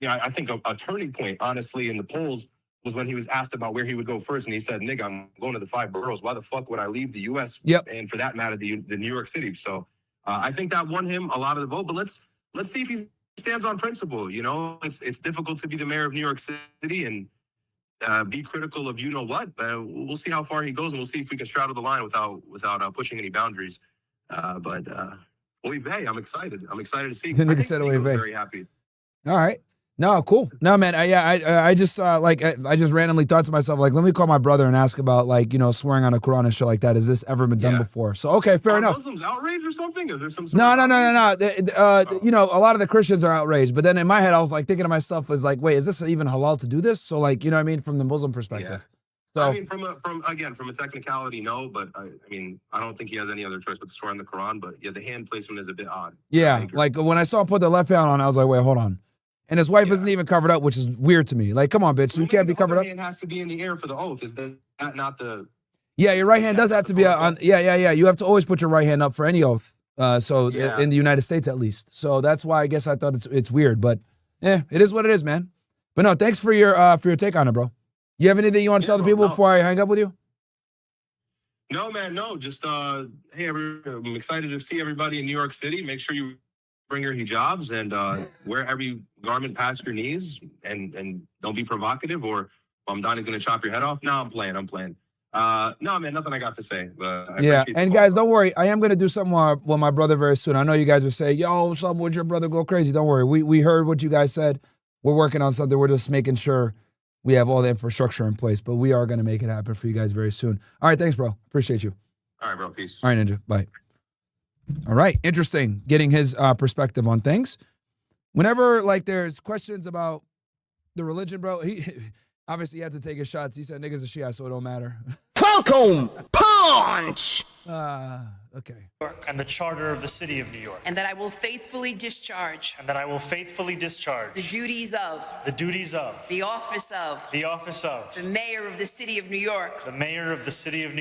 I think a turning point, honestly, in the polls was when he was asked about where he would go first, and he said, "Nigga, I'm going to the 5 boroughs. Why the fuck would I leave the U.S.? Yep. And for that matter, the New York City." So I think that won him a lot of the vote. But let's see if he stands on principle. It's difficult to be the mayor of New York City and be critical of what. We'll see how far he goes, and we'll see if we can straddle the line without pushing any boundaries. But oy vey, I'm excited. I'm excited to see. I think Nico's very happy. All right. No, cool. No, man. I just I just randomly thought to myself, like, let me call my brother and ask about swearing on a Quran and shit like that. Has this ever been done before? So okay, fair enough. Muslims outraged or something? Is there some? No. A lot of the Christians are outraged, but then in my head, I was like thinking to myself, is like, wait, is this even halal to do this? So like, you know what I mean, from the Muslim perspective. Yeah. So, I mean, from a technicality, no, but I don't think he has any other choice but to swear on the Quran. But yeah, the hand placement is a bit odd. Yeah, like when I saw him put the left hand on, I was like, wait, hold on. And his wife isn't even covered up, which is weird to me. Like, come on, bitch, you can't be covered up. The hand has to be in the air for the oath. Is that not the? Yeah, your right hand does have to be on. Yeah. You have to always put your right hand up for any oath. In the United States at least. So that's why I guess I thought it's weird, but it is what it is, man. But no, thanks for your take on it, bro. You have anything you want to tell the people before I hang up with you? No, man, no. Just hey, I'm excited to see everybody in New York City. Make sure you bring your hijabs and wear every garment past your knees and don't be provocative or Mamdani's gonna chop your head off. No, I'm playing. No, man, nothing I got to say. But and guys, don't worry. I am gonna do something with my brother very soon. I know you guys are saying, yo, something with your brother go crazy. Don't worry. We heard what you guys said. We're working on something. We're just making sure we have all the infrastructure in place, but we are gonna make it happen for you guys very soon. All right, thanks, bro. Appreciate you. All right, bro. Peace. All right, Ninja. Bye. All right, interesting. Getting his perspective on things. Whenever there's questions about the religion, bro, he obviously had to take his shots. He said niggas are Shia, so it don't matter. Welcome, punch. Okay. And the Charter of the City of New York. And that I will faithfully discharge the duties of the office of the Mayor of the City of New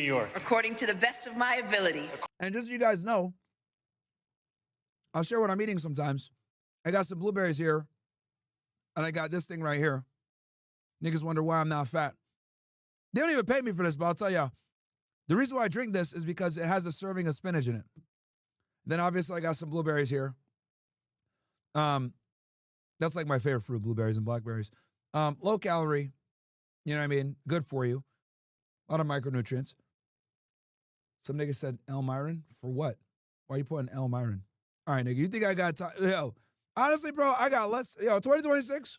York according to the best of my ability. And just so you guys know, I'll share when I'm eating sometimes. I got some blueberries here, and I got this thing right here. Niggas wonder why I'm not fat. They don't even pay me for this, but I'll tell y'all. The reason why I drink this is because it has a serving of spinach in it. Then obviously I got some blueberries here. That's like my favorite fruit, blueberries and blackberries. Low calorie, you know what I mean? Good for you. A lot of micronutrients. Some nigga said Elmiron? For what? Why are you putting Elmiron? All right, nigga, you think I got time? Yo, honestly, bro, I got less. Yo, 2026?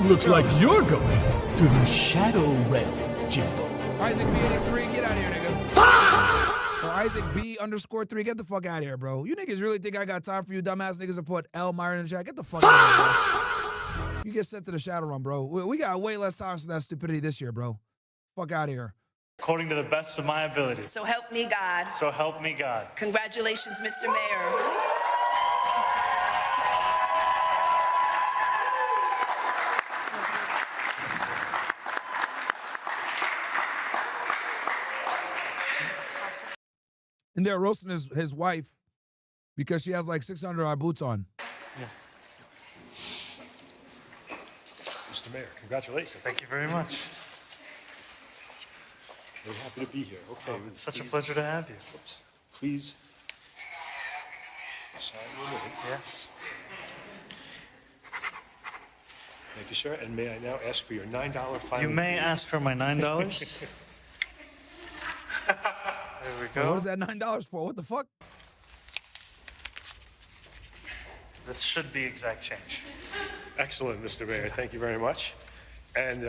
Looks like you're going to the Shadow Realm, Jimbo. Isaac B83, get out of here, nigga. Isaac B_3. Get the fuck out of here, bro. You niggas really think I got time for you dumbass niggas to put L Myron in the chat? Get the fuck out of here, bro. You get sent to the shadow run, bro. We got way less time for that stupidity this year, bro. Fuck out of here. according to the best of my ability. So help me God. So help me God. Congratulations, Mr. Mayor. And they're roasting his wife because she has like 600 boots on. Yeah. Mr. Mayor, congratulations. Thank you very much. We're happy to be here. Okay. It's such a pleasure to have you. Oops. Please sign your name. Yes. Thank you, sir. And may I now ask for your $9 fine? You may ask for my $9. There we go. What is that $9 for? What the fuck? This should be exact change. Excellent, Mr. Mayor. Thank you very much. And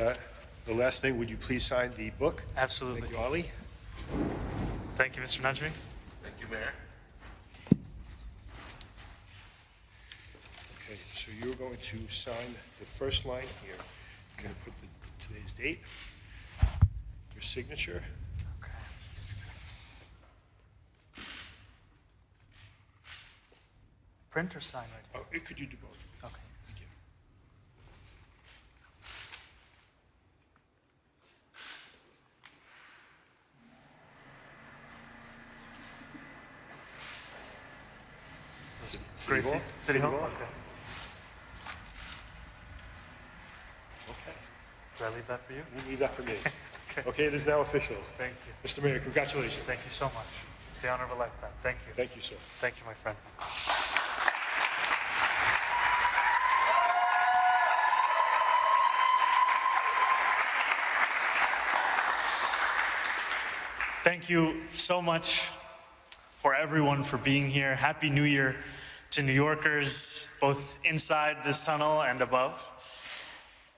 the last thing, would you please sign the book? Absolutely. Thank you, Ali. Thank you, Mr. Najmi. Thank you, Mayor. Okay, so you're going to sign the first line here. You're going to put today's date, your signature. Okay. Print or sign right Oh, could you do both? here? Okay. Thank you. Is this City Gracie? Hall? City Hall? Hall? Okay. Okay. Do I leave that for you? You leave that for me. Okay. Okay, it is now official. Thank you. Mr. Mayor, congratulations. Thank you so much. It's the honor of a lifetime. Thank you. Thank you, sir. Thank you, my friend. Thank you so much for everyone for being here. Happy New Year to New Yorkers, both inside this tunnel and above.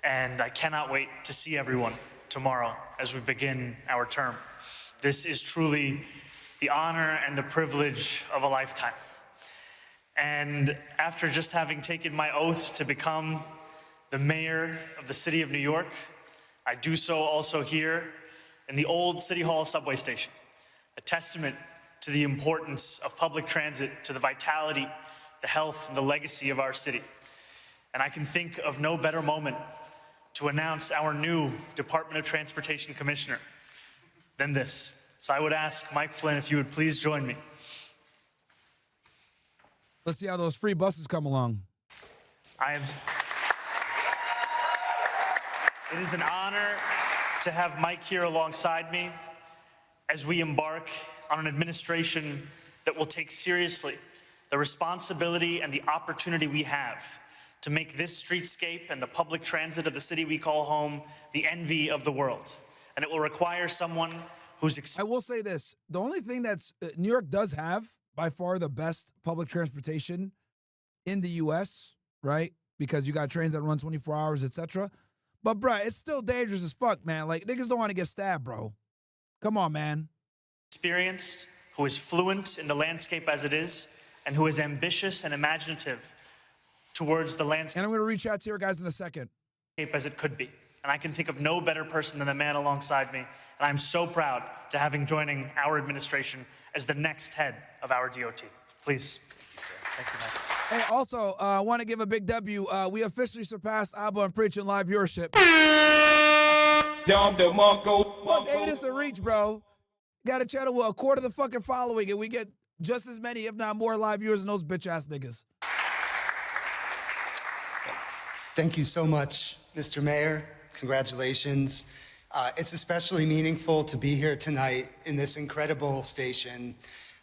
And I cannot wait to see everyone tomorrow as we begin our term. This is truly the honor and the privilege of a lifetime. And after just having taken my oath to become the mayor of the city of New York, I do so also here in the old City Hall subway station, a testament to the importance of public transit, to the vitality, the health, and the legacy of our city. And I can think of no better moment to announce our new Department of Transportation Commissioner than this. So I would ask Mike Flynn if you would please join me. Let's see how those free buses come along. It is an honor to have Mike here alongside me as we embark on an administration that will take seriously the responsibility and the opportunity we have to make this streetscape and the public transit of the city we call home the envy of the world. And it will require someone who's I will say this. The only thing that's New York does have by far the best public transportation in the U.S., right? Because you got trains that run 24 hours, etc. But, bruh, it's still dangerous as fuck, man. Like, niggas don't want to get stabbed, bro. Come on, man. experienced, who is fluent in the landscape as it is, and who is ambitious and imaginative towards the landscape And I'm going to reach out to your guys in a second. as it could be. And I can think of no better person than the man alongside me. And I'm so proud to having joining our administration as the next head of our DOT. Please. Thank you, Mike. Hey, also, I want to give a big W. We officially surpassed Abba and Preach in live viewership. Fuck, ain't this a reach, bro? Got a channel with a quarter of the fucking following, and we get just as many, if not more, live viewers than those bitch-ass niggas. Thank you so much, Mr. Mayor. Congratulations. It's especially meaningful to be here tonight in this incredible station.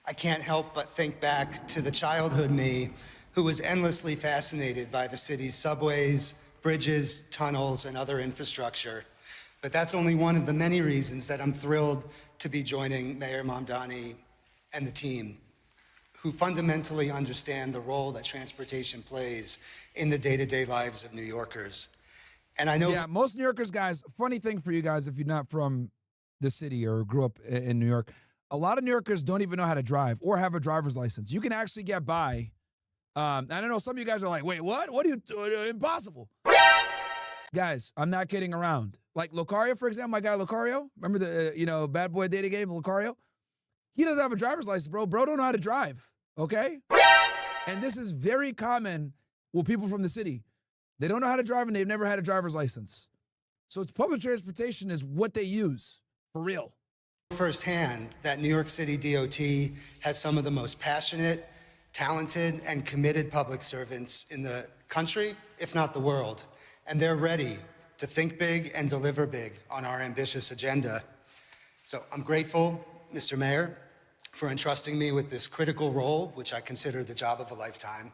I can't help but think back to the childhood me who was endlessly fascinated by the city's subways, bridges, tunnels, and other infrastructure. But that's only one of the many reasons that I'm thrilled to be joining Mayor Mamdani and the team, who fundamentally understand the role that transportation plays in the day-to-day lives of New Yorkers. And I know— Yeah, most New Yorkers, guys, funny thing for you guys, if you're not from the city or grew up in New York, a lot of New Yorkers don't even know how to drive or have a driver's license. You can actually get by. I don't know, some of you guys are like, wait, what? What are you doing? Impossible. Guys, I'm not kidding around. Like Lucario, for example, my guy Lucario. Remember the, bad boy dating game, Lucario? He doesn't have a driver's license, bro. Bro don't know how to drive, okay? And this is very common with people from the city. They don't know how to drive and they've never had a driver's license. So it's public transportation is what they use, for real. Firsthand that New York City DOT has some of the most passionate, talented, and committed public servants in the country, if not the world. And they're ready to think big and deliver big on our ambitious agenda. So I'm grateful, Mr. Mayor, for entrusting me with this critical role, which I consider the job of a lifetime.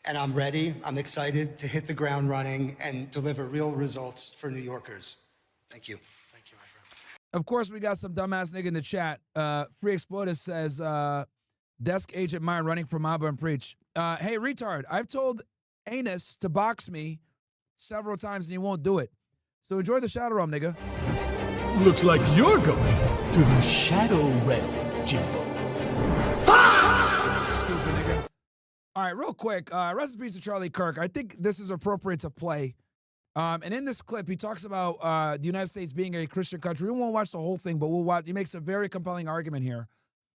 And I'm ready, I'm excited to hit the ground running and deliver real results for New Yorkers. Thank you. Thank you, my friend. Of course, we got some dumbass nigga in the chat. Free Exploded says, desk agent mine running for Mamba and Preach. Hey, retard, I've told Anus to box me several times and he won't do it. So enjoy the Shadow Realm, nigga. Looks like you're going to the Shadow Realm, Jimbo. Stupid nigga. All right, real quick. Rest in peace to Charlie Kirk. I think this is appropriate to play. And in this clip, he talks about the United States being a Christian country. We won't watch the whole thing, but we'll watch. He makes a very compelling argument here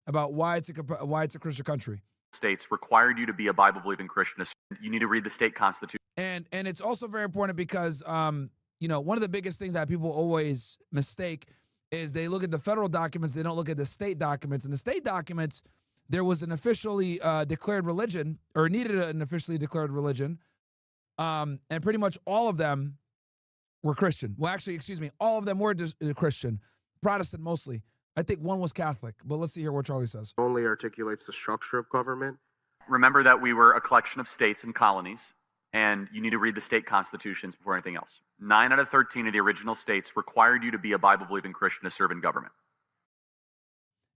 about why it's a Christian country. States required you to be a Bible-believing Christian. You need to read the state constitution. And it's also very important because one of the biggest things that people always mistake is they look at the federal documents, they don't look at the state documents. And the state documents, there was an officially declared religion, or needed an officially declared religion, and pretty much all of them were Christian. Well, actually, excuse me, all of them were Christian, Protestant mostly. I think one was Catholic, but let's see here what Charlie says. Only articulates the structure of government. Remember that we were a collection of states and colonies, and you need to read the state constitutions before anything else. 9 out of 13 of the original states required you to be a Bible-believing Christian to serve in government.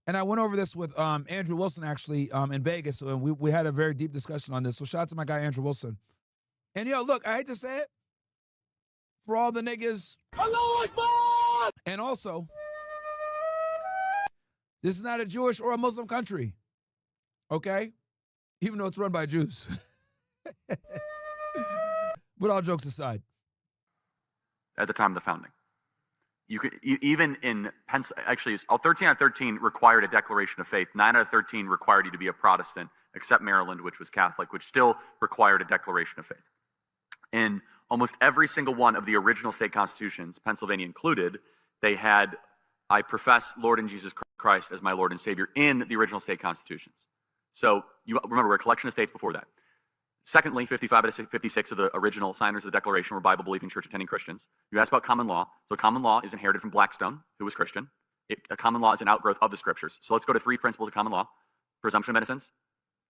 And I went over this with Andrew Wilson, actually, in Vegas, and we had a very deep discussion on this. So shout out to my guy, Andrew Wilson. And, look, I hate to say it, for all the niggas, Allahu Akbar! And also, this is not a Jewish or a Muslim country, okay? Even though it's run by Jews. But all jokes aside. At the time of the founding. You could, even in actually, 13 out of 13 required a declaration of faith. 9 out of 13 required you to be a Protestant, except Maryland, which was Catholic, which still required a declaration of faith. In almost every single one of the original state constitutions, Pennsylvania included, they had, I profess Lord and Jesus Christ as my Lord and Savior in the original state constitutions. So you remember, we're a collection of states before that. Secondly, 55 out of 56 of the original signers of the Declaration were Bible-believing, church-attending Christians. You asked about common law. So common law is inherited from Blackstone, who was Christian. A common law is an outgrowth of the scriptures. So let's go to 3 principles of common law: presumption of innocence,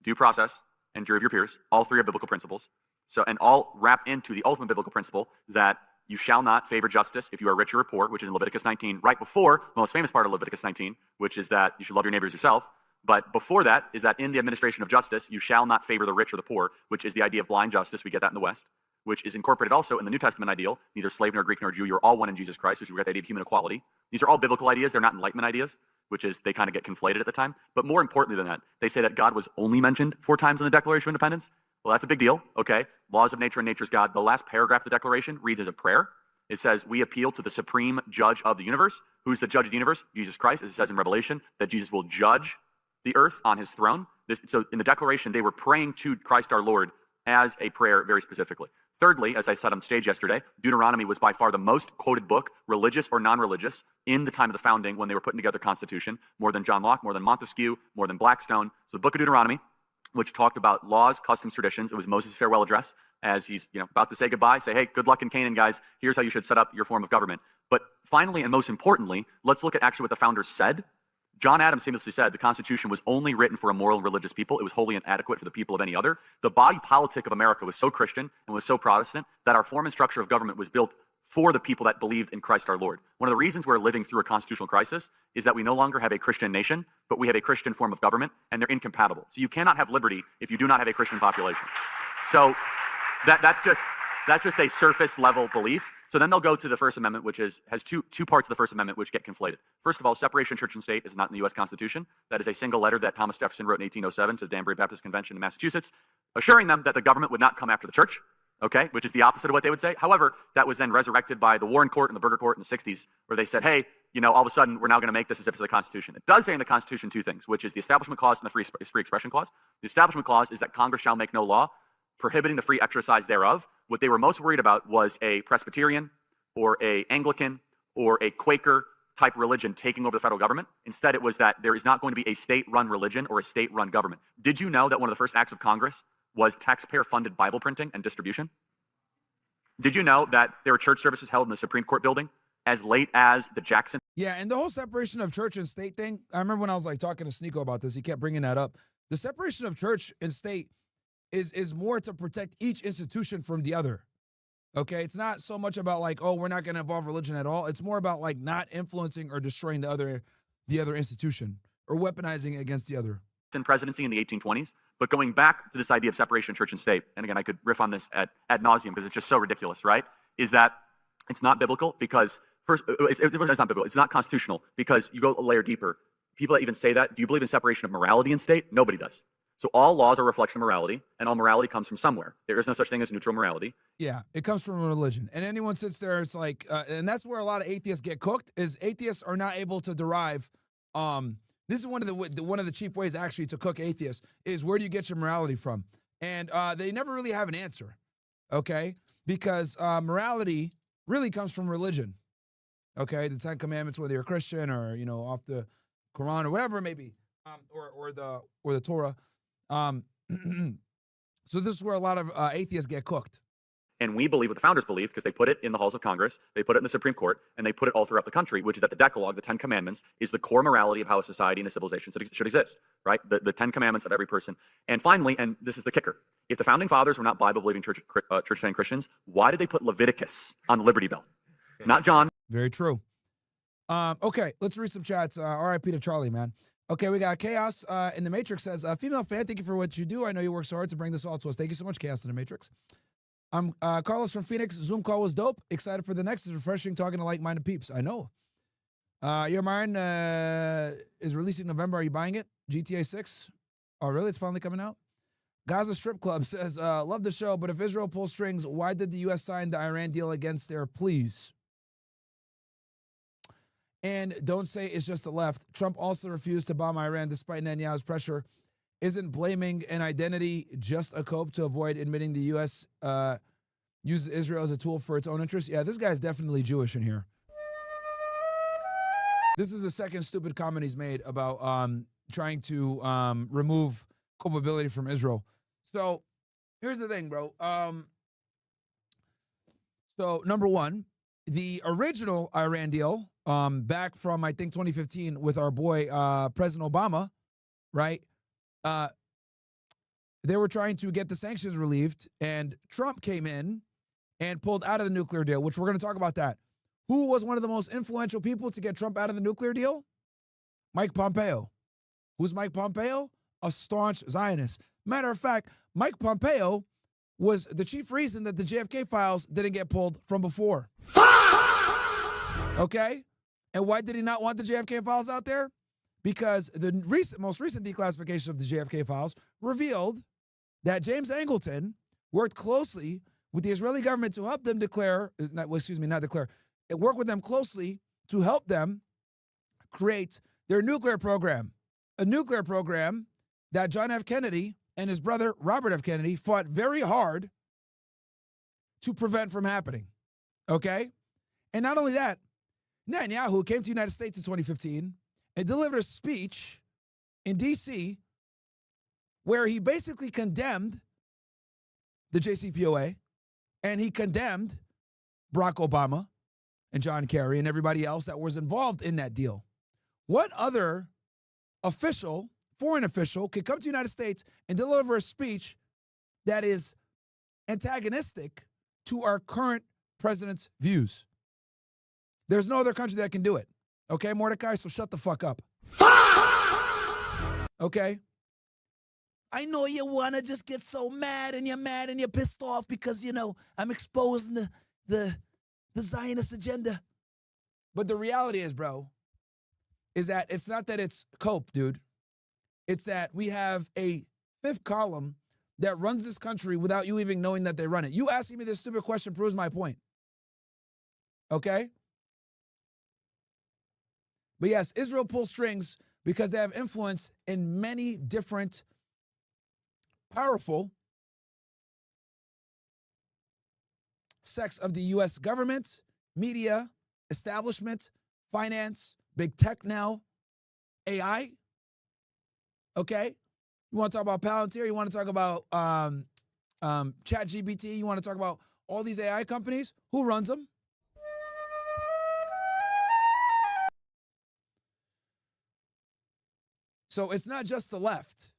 due process, and jury of your peers. All 3 are biblical principles. So, and all wrap into the ultimate biblical principle that you shall not favor justice if you are rich or poor, which is in Leviticus 19, right before the most famous part of Leviticus 19, which is that you should love your neighbors yourself. But before that is that in the administration of justice, you shall not favor the rich or the poor, which is the idea of blind justice. We get that in the West, which is incorporated also in the New Testament ideal. Neither slave nor Greek nor Jew, you're all one in Jesus Christ, which we get the idea of human equality. These are all biblical ideas. They're not Enlightenment ideas, which is they kind of get conflated at the time. But more importantly than that, they say that God was only mentioned 4 times in the Declaration of Independence. Well, that's a big deal, okay? Laws of nature and nature's God. The last paragraph of the Declaration reads as a prayer. It says, we appeal to the supreme judge of the universe. Who's the judge of the universe? Jesus Christ. As it says in Revelation, that Jesus will judge the earth on his throne. So in the Declaration, they were praying to Christ our Lord as a prayer very specifically. Thirdly, as I said on stage yesterday, Deuteronomy was by far the most quoted book, religious or non-religious, in the time of the founding when they were putting together the Constitution, more than John Locke, more than Montesquieu, more than Blackstone. So the book of Deuteronomy, which talked about laws, customs, traditions. It was Moses' farewell address as he's about to say goodbye, say, hey, good luck in Canaan, guys. Here's how you should set up your form of government. But finally, and most importantly, let's look at actually what the founders said. John Adams famously said the Constitution was only written for a moral and religious people. It was wholly inadequate for the people of any other. The body politic of America was so Christian and was so Protestant that our form and structure of government was built for the people that believed in Christ our Lord. One of the reasons we're living through a constitutional crisis is that we no longer have a Christian nation, but we have a Christian form of government, and they're incompatible. So you cannot have liberty if you do not have a Christian population. So that's just a surface level belief. So then they'll go to the First Amendment, which has two parts of the First Amendment which get conflated. First of all, separation of church and state is not in the U.S. Constitution. That is a single letter that Thomas Jefferson wrote in 1807 to the Danbury Baptist Convention in Massachusetts, assuring them that the government would not come after the church, okay, which is the opposite of what they would say. However, that was then resurrected by the Warren Court and the Burger Court in the 60s, where they said, hey, all of a sudden, we're now going to make this as if it's the Constitution. It does say in the Constitution two things, which is the Establishment Clause and the Free Expression Clause. The Establishment Clause is that Congress shall make no law prohibiting the free exercise thereof. What they were most worried about was a Presbyterian or a Anglican or a Quaker type religion taking over the federal government. Instead, it was that there is not going to be a state-run religion or a state-run government. Did you know that one of the first acts of Congress was taxpayer-funded Bible printing and distribution? Did you know that there were church services held in the Supreme Court building as late as the Jackson? Yeah, and the whole separation of church and state thing, I remember when I was talking to Sneeko about this, he kept bringing that up. The separation of church and state is more to protect each institution from the other. Okay, it's not so much about we're not going to involve religion at all. It's more about not influencing or destroying the other institution or weaponizing it against the other. Presidency in the 1820s, but going back to this idea of separation of church and state, and again, I could riff on this ad nauseum because it's just so ridiculous, right? Is that it's not biblical because first, it's not biblical. It's not constitutional because you go a layer deeper. People that even say that, do you believe in separation of morality and state? Nobody does. So all laws are a reflection of morality, and all morality comes from somewhere. There is no such thing as neutral morality. Yeah, it comes from religion. And anyone sits there, it's and that's where a lot of atheists get cooked, is atheists are not able to derive, this is one of the cheap ways actually to cook atheists, is where do you get your morality from? And they never really have an answer, okay? Because morality really comes from religion, okay? The Ten Commandments, whether you're a Christian or, off the Quran or whatever it may be, or the Torah. So this is where a lot of atheists get cooked. And we believe what the founders believed because they put it in the halls of Congress, they put it in the Supreme Court, and they put it all throughout the country, which is that the Decalogue, the Ten Commandments, is the core morality of how a society and a civilization should exist, right? The Ten Commandments of every person. And finally, and this is the kicker, if the founding fathers were not Bible-believing church-saying Christians, why did they put Leviticus on the Liberty Bell? Not John. Very true. Okay, let's read some chats. R.I.P. to Charlie, man. Okay, we got Chaos in the Matrix says, female fan, thank you for what you do. I know you work so hard to bring this all to us. Thank you so much, Chaos in the Matrix. I'm Carlos from Phoenix. Zoom call was dope. Excited for the next. It's refreshing talking to like-minded peeps. I know. Your Marin is releasing November. Are you buying it? GTA 6? Oh, really? It's finally coming out? Gaza Strip Club says, love the show, but if Israel pulls strings, why did the U.S. sign the Iran deal against their pleas? And don't say it's just the left. Trump also refused to bomb Iran despite Netanyahu's pressure. Isn't blaming an identity just a cope to avoid admitting the U.S. Uses Israel as a tool for its own interests? Yeah, this guy's definitely Jewish in here. This is the second stupid comment he's made about trying to remove culpability from Israel. So here's the thing, bro. So number one, the original Iran deal, back from, I think, 2015 with our boy, President Obama, right? They were trying to get the sanctions relieved, and Trump came in and pulled out of the nuclear deal, which we're going to talk about that. Who was one of the most influential people to get Trump out of the nuclear deal? Mike Pompeo. Who's Mike Pompeo? A staunch Zionist. Matter of fact, Mike Pompeo was the chief reason that the JFK files didn't get pulled from before. Okay? And why did he not want the JFK files out there? Because the most recent declassification of the JFK files revealed that James Angleton worked closely with the Israeli government to help them work with them closely to help them create their nuclear program. A nuclear program that John F. Kennedy and his brother Robert F. Kennedy fought very hard to prevent from happening. Okay? And not only that, Netanyahu came to the United States in 2015 and delivered a speech in D.C. where he basically condemned the JCPOA, and he condemned Barack Obama and John Kerry and everybody else that was involved in that deal. What other official, foreign official, could come to the United States and deliver a speech that is antagonistic to our current president's views? There's no other country that can do it. Okay, Mordecai, so shut the fuck up. Okay? I know you want to just get so mad and you're pissed off because, I'm exposing the the Zionist agenda. But the reality is, bro, is that it's not that it's cope, dude. It's that we have a fifth column that runs this country without you even knowing that they run it. You asking me this stupid question proves my point. Okay? But yes, Israel pulls strings because they have influence in many different powerful sects of the U.S. government, media, establishment, finance, big tech now, AI. Okay? You want to talk about Palantir? You want to talk about ChatGPT? You want to talk about all these AI companies? Who runs them? So it's not just the left.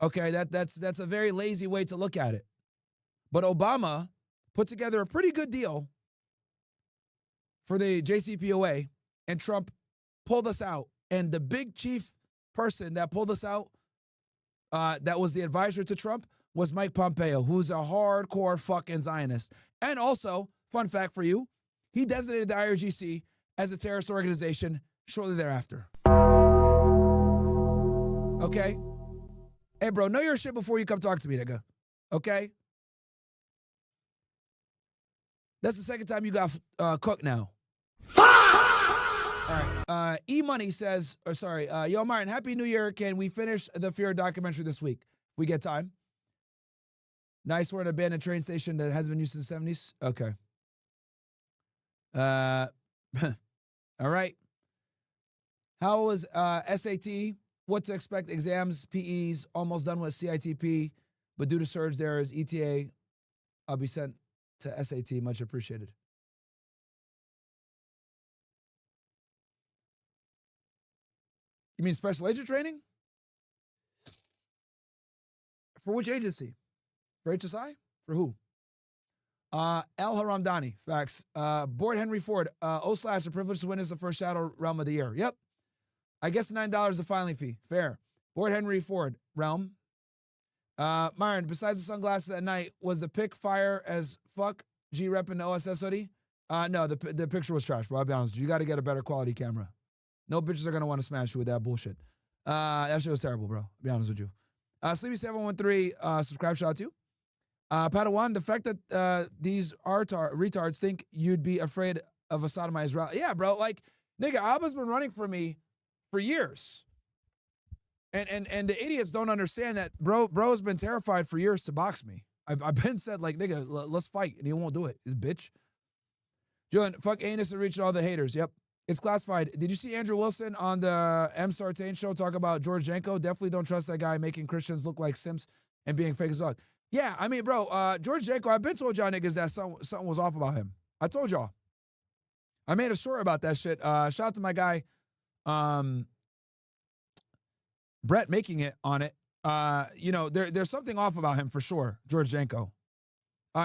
Okay, that's a very lazy way to look at it. But Obama put together a pretty good deal for the JCPOA, and Trump pulled us out. And the big chief person that pulled us out, that was the advisor to Trump, was Mike Pompeo, who's a hardcore fucking Zionist. And also, fun fact for you, he designated the IRGC as a terrorist organization shortly thereafter. Okay? Hey, bro, know your shit before you come talk to me, nigga. Okay? That's the second time you got cooked now. All right. E-Money says, yo, Martin, Happy New Year. Can we finish the Fear documentary this week? We get time. Nice, we're at an abandoned train station that hasn't been used since the 70s. Okay. All right. How was SAT? What to expect? Exams, PEs, almost done with CITP, but due to surge there is ETA. I'll be sent to SAT. Much appreciated. You mean special agent training? For which agency? For HSI? For who? El Haramdani. Facts. Board Henry Ford. O/a privilege to witness the first Shadow Realm of the year. Yep. I guess $9 is the filing fee. Fair. Board Henry Ford. Realm. Myron, besides the sunglasses at night, was the pic fire as fuck? G repping the OSS hoodie? No, the picture was trash, bro. I'll be honest with you. You got to get a better quality camera. No bitches are going to want to smash you with that bullshit. That shit was terrible, bro. I'll be honest with you. Sleepy713, subscribe, shout out to you. Padawan, the fact that these retards think you'd be afraid of a sodomized rally. Yeah, bro. Like, nigga, Abba's been running for me for years. And the idiots don't understand that bro's been terrified for years to box me. I've been said, like, nigga, let's fight. And he won't do it. He's a bitch. Julian, fuck anus and reaching all the haters. Yep. It's classified. Did you see Andrew Wilson on the M. Sartain show talk about George Janko? Definitely don't trust that guy making Christians look like simps and being fake as fuck. Yeah, I mean, bro, George Janko, I've been told y'all niggas that something was off about him. I told y'all. I made a story about that shit. Shout out to my guy, Brett, making it on it. You know, there's something off about him for sure, George Janko.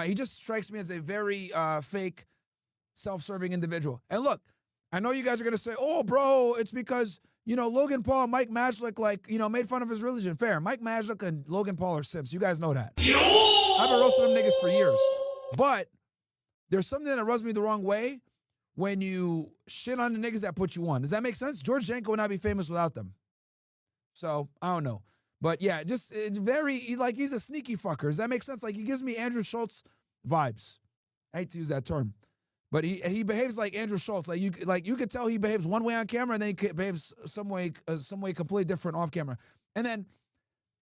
He just strikes me as a very fake, self-serving individual. And look, I know you guys are going to say, oh, bro, it's because, you know, Logan Paul and Mike Majlik, like, you know, made fun of his religion. Fair. Mike Majlik and Logan Paul are simps. You guys know that. I've been roasting them niggas for years. But there's something that rubs me the wrong way when you shit on the niggas that put you on. Does that make sense? George Janko would not be famous without them. So, I don't know. But, yeah, just, it's very, like, he's a sneaky fucker. Does that make sense? Like, he gives me Andrew Schultz vibes. I hate to use that term. But he behaves like Andrew Schultz. Like you could tell he behaves one way on camera, and then he behaves some way completely different off camera. And then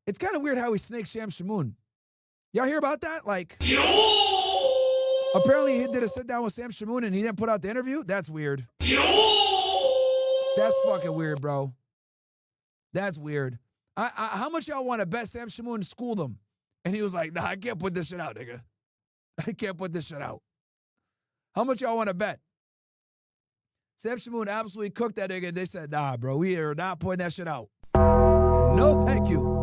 it's kind of weird how he snakes Sham Shamoon. Y'all hear about that? Like, apparently he did a sit down with Sam Shamoon and he didn't put out the interview. That's weird. That's fucking weird, bro. That's weird. How much y'all want to bet Sam Shamoon schooled him? And he was like, nah, I can't put this shit out, nigga. I can't put this shit out. How much y'all want to bet? Sam Shamoon absolutely cooked that nigga. They said, nah, bro, we are not putting that shit out. No, thank you.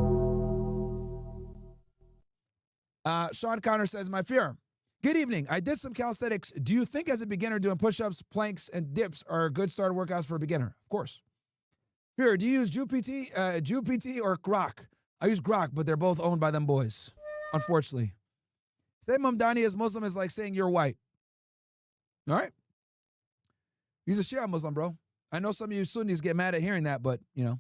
Sean Connor says, my fear. Good evening. I did some calisthenics. Do you think as a beginner doing push-ups, planks, and dips are good starter workouts for a beginner? Of course. Fear, do you use JuPT or Grok? I use Grok, but they're both owned by them boys, unfortunately. Saying Mamdani as Muslim is like saying you're white. All right. He's a Shia Muslim, bro. I know some of you Sunnis get mad at hearing that, but, you know.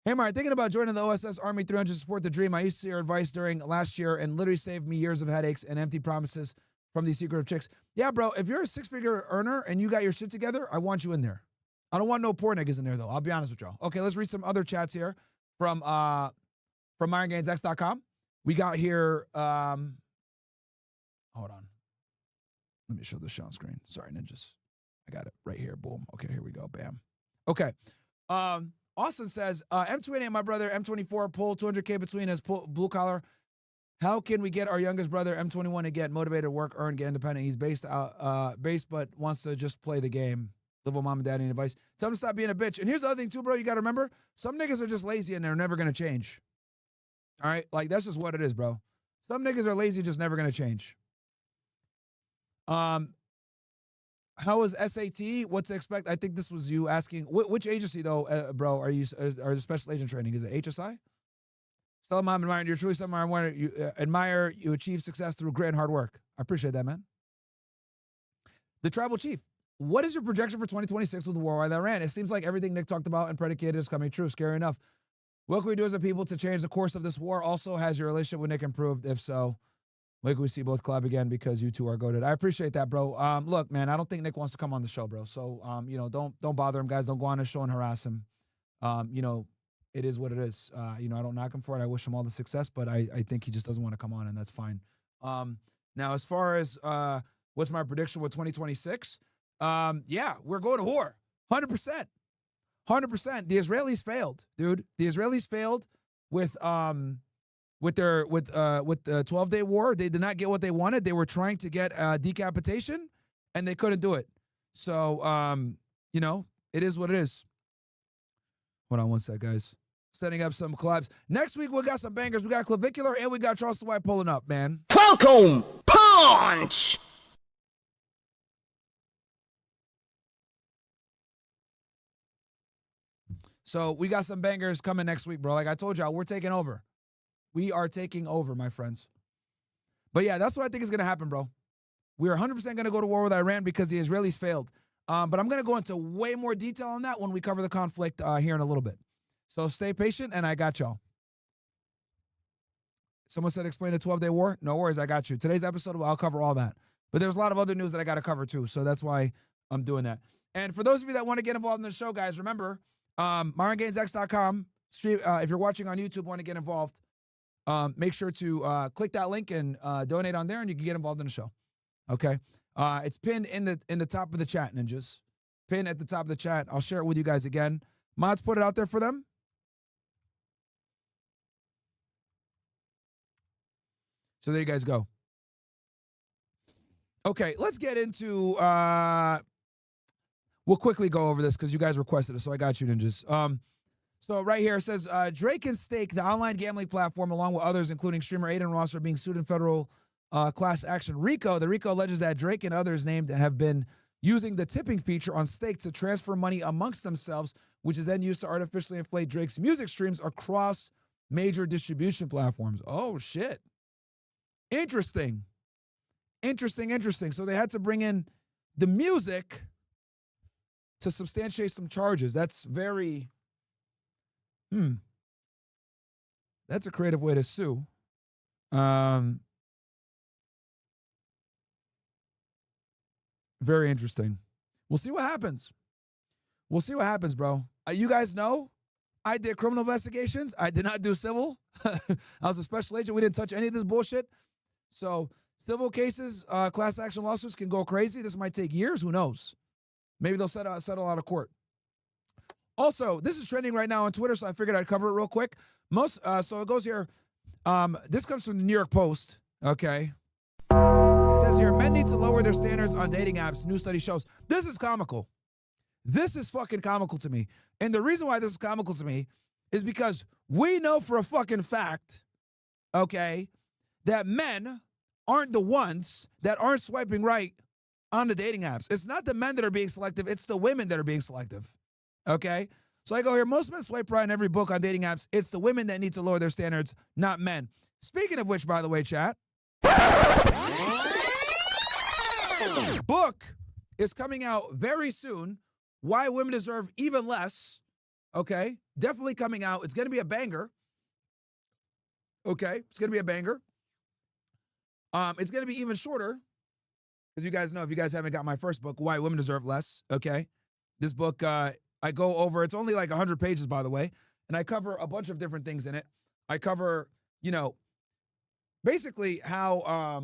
Hey, Mark, thinking about joining the OSS Army 300 to support the dream. I used to see your advice during last year and literally saved me years of headaches and empty promises from these secretive chicks. Yeah, bro, if you're a six-figure earner and you got your shit together, I want you in there. I don't want no poor niggas in there, though. I'll be honest with y'all. Okay, let's read some other chats here from MyronGainsX.com. We got here, hold on. Let me show this shit on screen. Sorry, ninjas. I got it right here. Boom. Okay, here we go. Bam. Okay. Austin says, M28, my brother, M24, pull 200K between us, blue collar. How can we get our youngest brother, M21, to get motivated, work, earn, get independent? He's based, but wants to just play the game. Live with mom and daddy and advice. Tell him to stop being a bitch. And here's the other thing, too, bro. You got to remember, some niggas are just lazy and they're never going to change. All right? Like, that's just what it is, bro. Some niggas are lazy, just never going to change. How is SAT? What to expect? I think this was you asking. Which agency, though, bro, are the special agent training? Is it HSI? Stella Mom and Myron, you're truly someone you admire. You achieve success through grit and hard work. I appreciate that, man. The tribal chief. What is your projection for 2026 with the war with Iran? It seems like everything Nick talked about and predicated is coming true. Scary enough. What can we do as a people to change the course of this war? Also, has your relationship with Nick improved? If so, when can we see both collab again? Because you two are goated. I appreciate that, bro. Look, man, I don't think Nick wants to come on the show, bro. So, you know, don't bother him, guys. Don't go on his show and harass him. You know, it is what it is. You know, I don't knock him for it. I wish him all the success, but I think he just doesn't want to come on, and that's fine. Now, as far as what's my prediction with 2026? Yeah, we're going to war. 100%. 100%. The Israelis failed, dude. The Israelis failed with the 12-day war. They did not get what they wanted. They were trying to get decapitation, and they couldn't do it. So, you know, it is what it is. Hold on one sec, guys. Setting up some collabs. Next week, we got some bangers. We got Clavicular, and we got Charleston White pulling up, man. Welcome, punch! So we got some bangers coming next week, bro. Like I told y'all, we're taking over. We are taking over, my friends. But yeah, that's what I think is going to happen, bro. We are 100% going to go to war with Iran because the Israelis failed. But I'm going to go into way more detail on that when we cover the conflict here in a little bit. So stay patient, and I got y'all. Someone said explain the 12-day war. No worries, I got you. Today's episode, I'll cover all that. But there's a lot of other news that I got to cover too, so that's why I'm doing that. And for those of you that want to get involved in the show, guys, remember, MyronGainsX.com. If you're watching on YouTube, want to get involved, make sure to click that link and donate on there, and you can get involved in the show. Okay, it's pinned in the top of the chat, ninjas. Pinned at the top of the chat. I'll share it with you guys again. Mods, put it out there for them. So there you guys go. Okay, let's get into. We'll quickly go over this because you guys requested it, so I got you, ninjas. So right here it says, Drake and Stake, the online gambling platform, along with others, including streamer Adin Ross, are being sued in federal class action RICO. The RICO alleges that Drake and others named have been using the tipping feature on Stake to transfer money amongst themselves, which is then used to artificially inflate Drake's music streams across major distribution platforms. Oh, shit. Interesting. Interesting. So they had to bring in the music to substantiate some charges. That's very, that's a creative way to sue. Very interesting. We'll see what happens. We'll see what happens, bro. You guys know I did criminal investigations. I did not do civil. I was a special agent. We didn't touch any of this bullshit. So civil cases, class action lawsuits can go crazy. This might take years. Who knows? Maybe they'll settle out of court. Also, this is trending right now on Twitter, so I figured I'd cover it real quick. So it goes here. This comes from the New York Post. Okay. It says here, men need to lower their standards on dating apps. New study shows. This is comical. This is fucking comical to me. And the reason why this is comical to me is because we know for a fucking fact, okay, that men aren't the ones that aren't swiping right on the dating apps. It's not the men that are being selective. It's the women that are being selective. Okay? So I go here. Most men swipe right in every book on dating apps. It's the women that need to lower their standards, not men. Speaking of which, by the way, chat, book is coming out very soon. Why Women Deserve Even Less. Okay, definitely coming out. It's going to be a banger. Okay, it's going to be a banger. It's going to be even shorter, because you guys know, if you guys haven't got my first book, Why Women Deserve Less, okay? This book, I go over, it's only like 100 pages, by the way, and I cover a bunch of different things in it. I cover, you know, basically how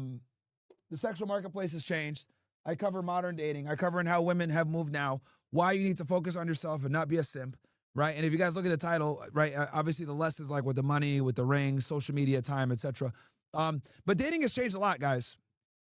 the sexual marketplace has changed. I cover modern dating. I cover how women have moved now, why you need to focus on yourself and not be a simp, right? And if you guys look at the title, right, obviously the less is like with the money, with the rings, social media, time, etc. But dating has changed a lot, guys.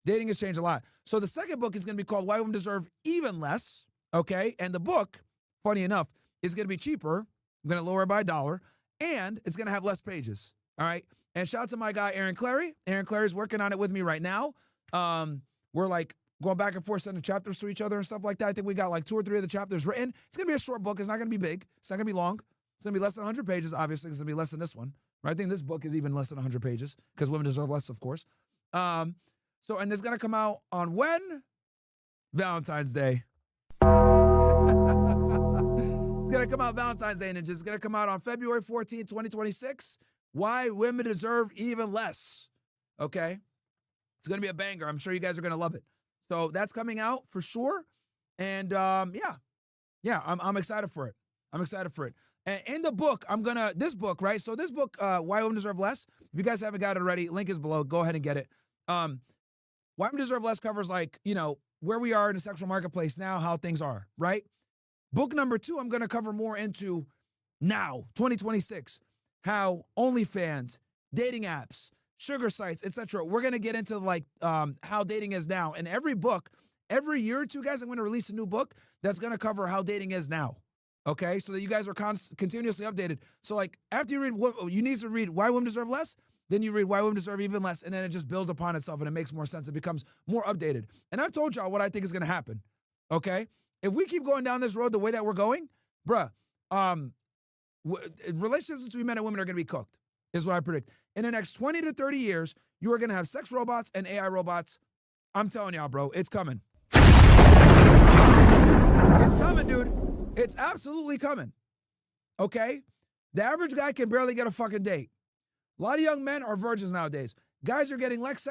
Dating has changed a lot. So the second book is going to be called Why Women Deserve Even Less, okay? And the book, funny enough, is going to be cheaper. I'm going to lower it by $1, and it's going to have less pages, all right? And shout out to my guy, Aaron Clary. Aaron Clary's working on it with me right now. We're like going back and forth, sending chapters to each other and stuff like that. I think we got like 2 or 3 of the chapters written. It's going to be a short book. It's not going to be big. It's not going to be long. It's going to be less than 100 pages, obviously. It's going to be less than this one. Right? I think this book is even less than 100 pages, because Women Deserve Less, of course. So, and it's going to come out on when? Valentine's Day. It's going to come out Valentine's Day, and it's going to come out on February 14, 2026. Why Women Deserve Even Less. Okay? It's going to be a banger. I'm sure you guys are going to love it. So that's coming out for sure. And yeah, I'm excited for it. I'm excited for it. And in the book, this book, right? So this book, Why Women Deserve Less, if you guys haven't got it already, link is below. Go ahead and get it. Why Women Deserve Less covers, like, you know, where we are in the sexual marketplace now, how things are, right? Book number 2, I'm going to cover more into now, 2026, how OnlyFans, dating apps, sugar sites, etc. We're going to get into like how dating is now. And every book, every year or two, guys, I'm going to release a new book that's going to cover how dating is now. Okay, so that you guys are continuously updated. So like after you read what you need to read Why Women Deserve Less, then you read Why Women Deserve Even Less, and then it just builds upon itself and it makes more sense. It becomes more updated. And I've told y'all what I think is going to happen. Okay, if we keep going down this road the way that we're going, bruh, relationships between men and women are going to be cooked, is what I predict. In the next 20 to 30 years, you are going to have sex robots and AI robots. I'm telling y'all, bro, it's coming. It's coming, dude. It's absolutely coming. Okay? The average guy can barely get a fucking date. A lot of young men are virgins nowadays. Guys are getting less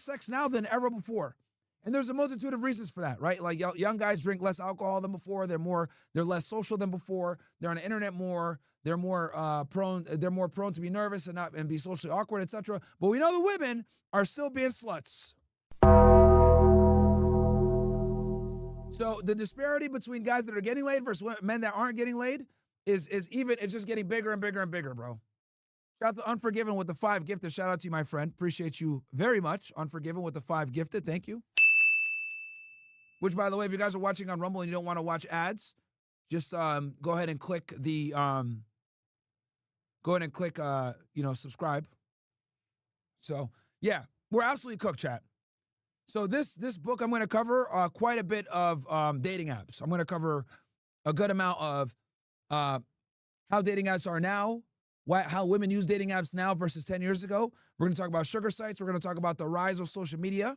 sex now than ever before. And there's a multitude of reasons for that, right? Like young guys drink less alcohol than before. They're less social than before. They're on the internet more. They're more prone to be nervous and be socially awkward, etc. But we know the women are still being sluts. So the disparity between guys that are getting laid versus men that aren't getting laid is just getting bigger and bigger and bigger, bro. Shout out to Unforgiven with the 5 gifted. Shout out to you, my friend. Appreciate you very much. Unforgiven with the 5 gifted. Thank you. Which, by the way, if you guys are watching on Rumble and you don't want to watch ads, just go ahead and click the subscribe. So yeah, we're absolutely cooked, chat. So this book, I'm going to cover quite a bit of dating apps. I'm going to cover a good amount of how dating apps are now, how women use dating apps now versus 10 years ago. We're going to talk about sugar sites. We're going to talk about the rise of social media.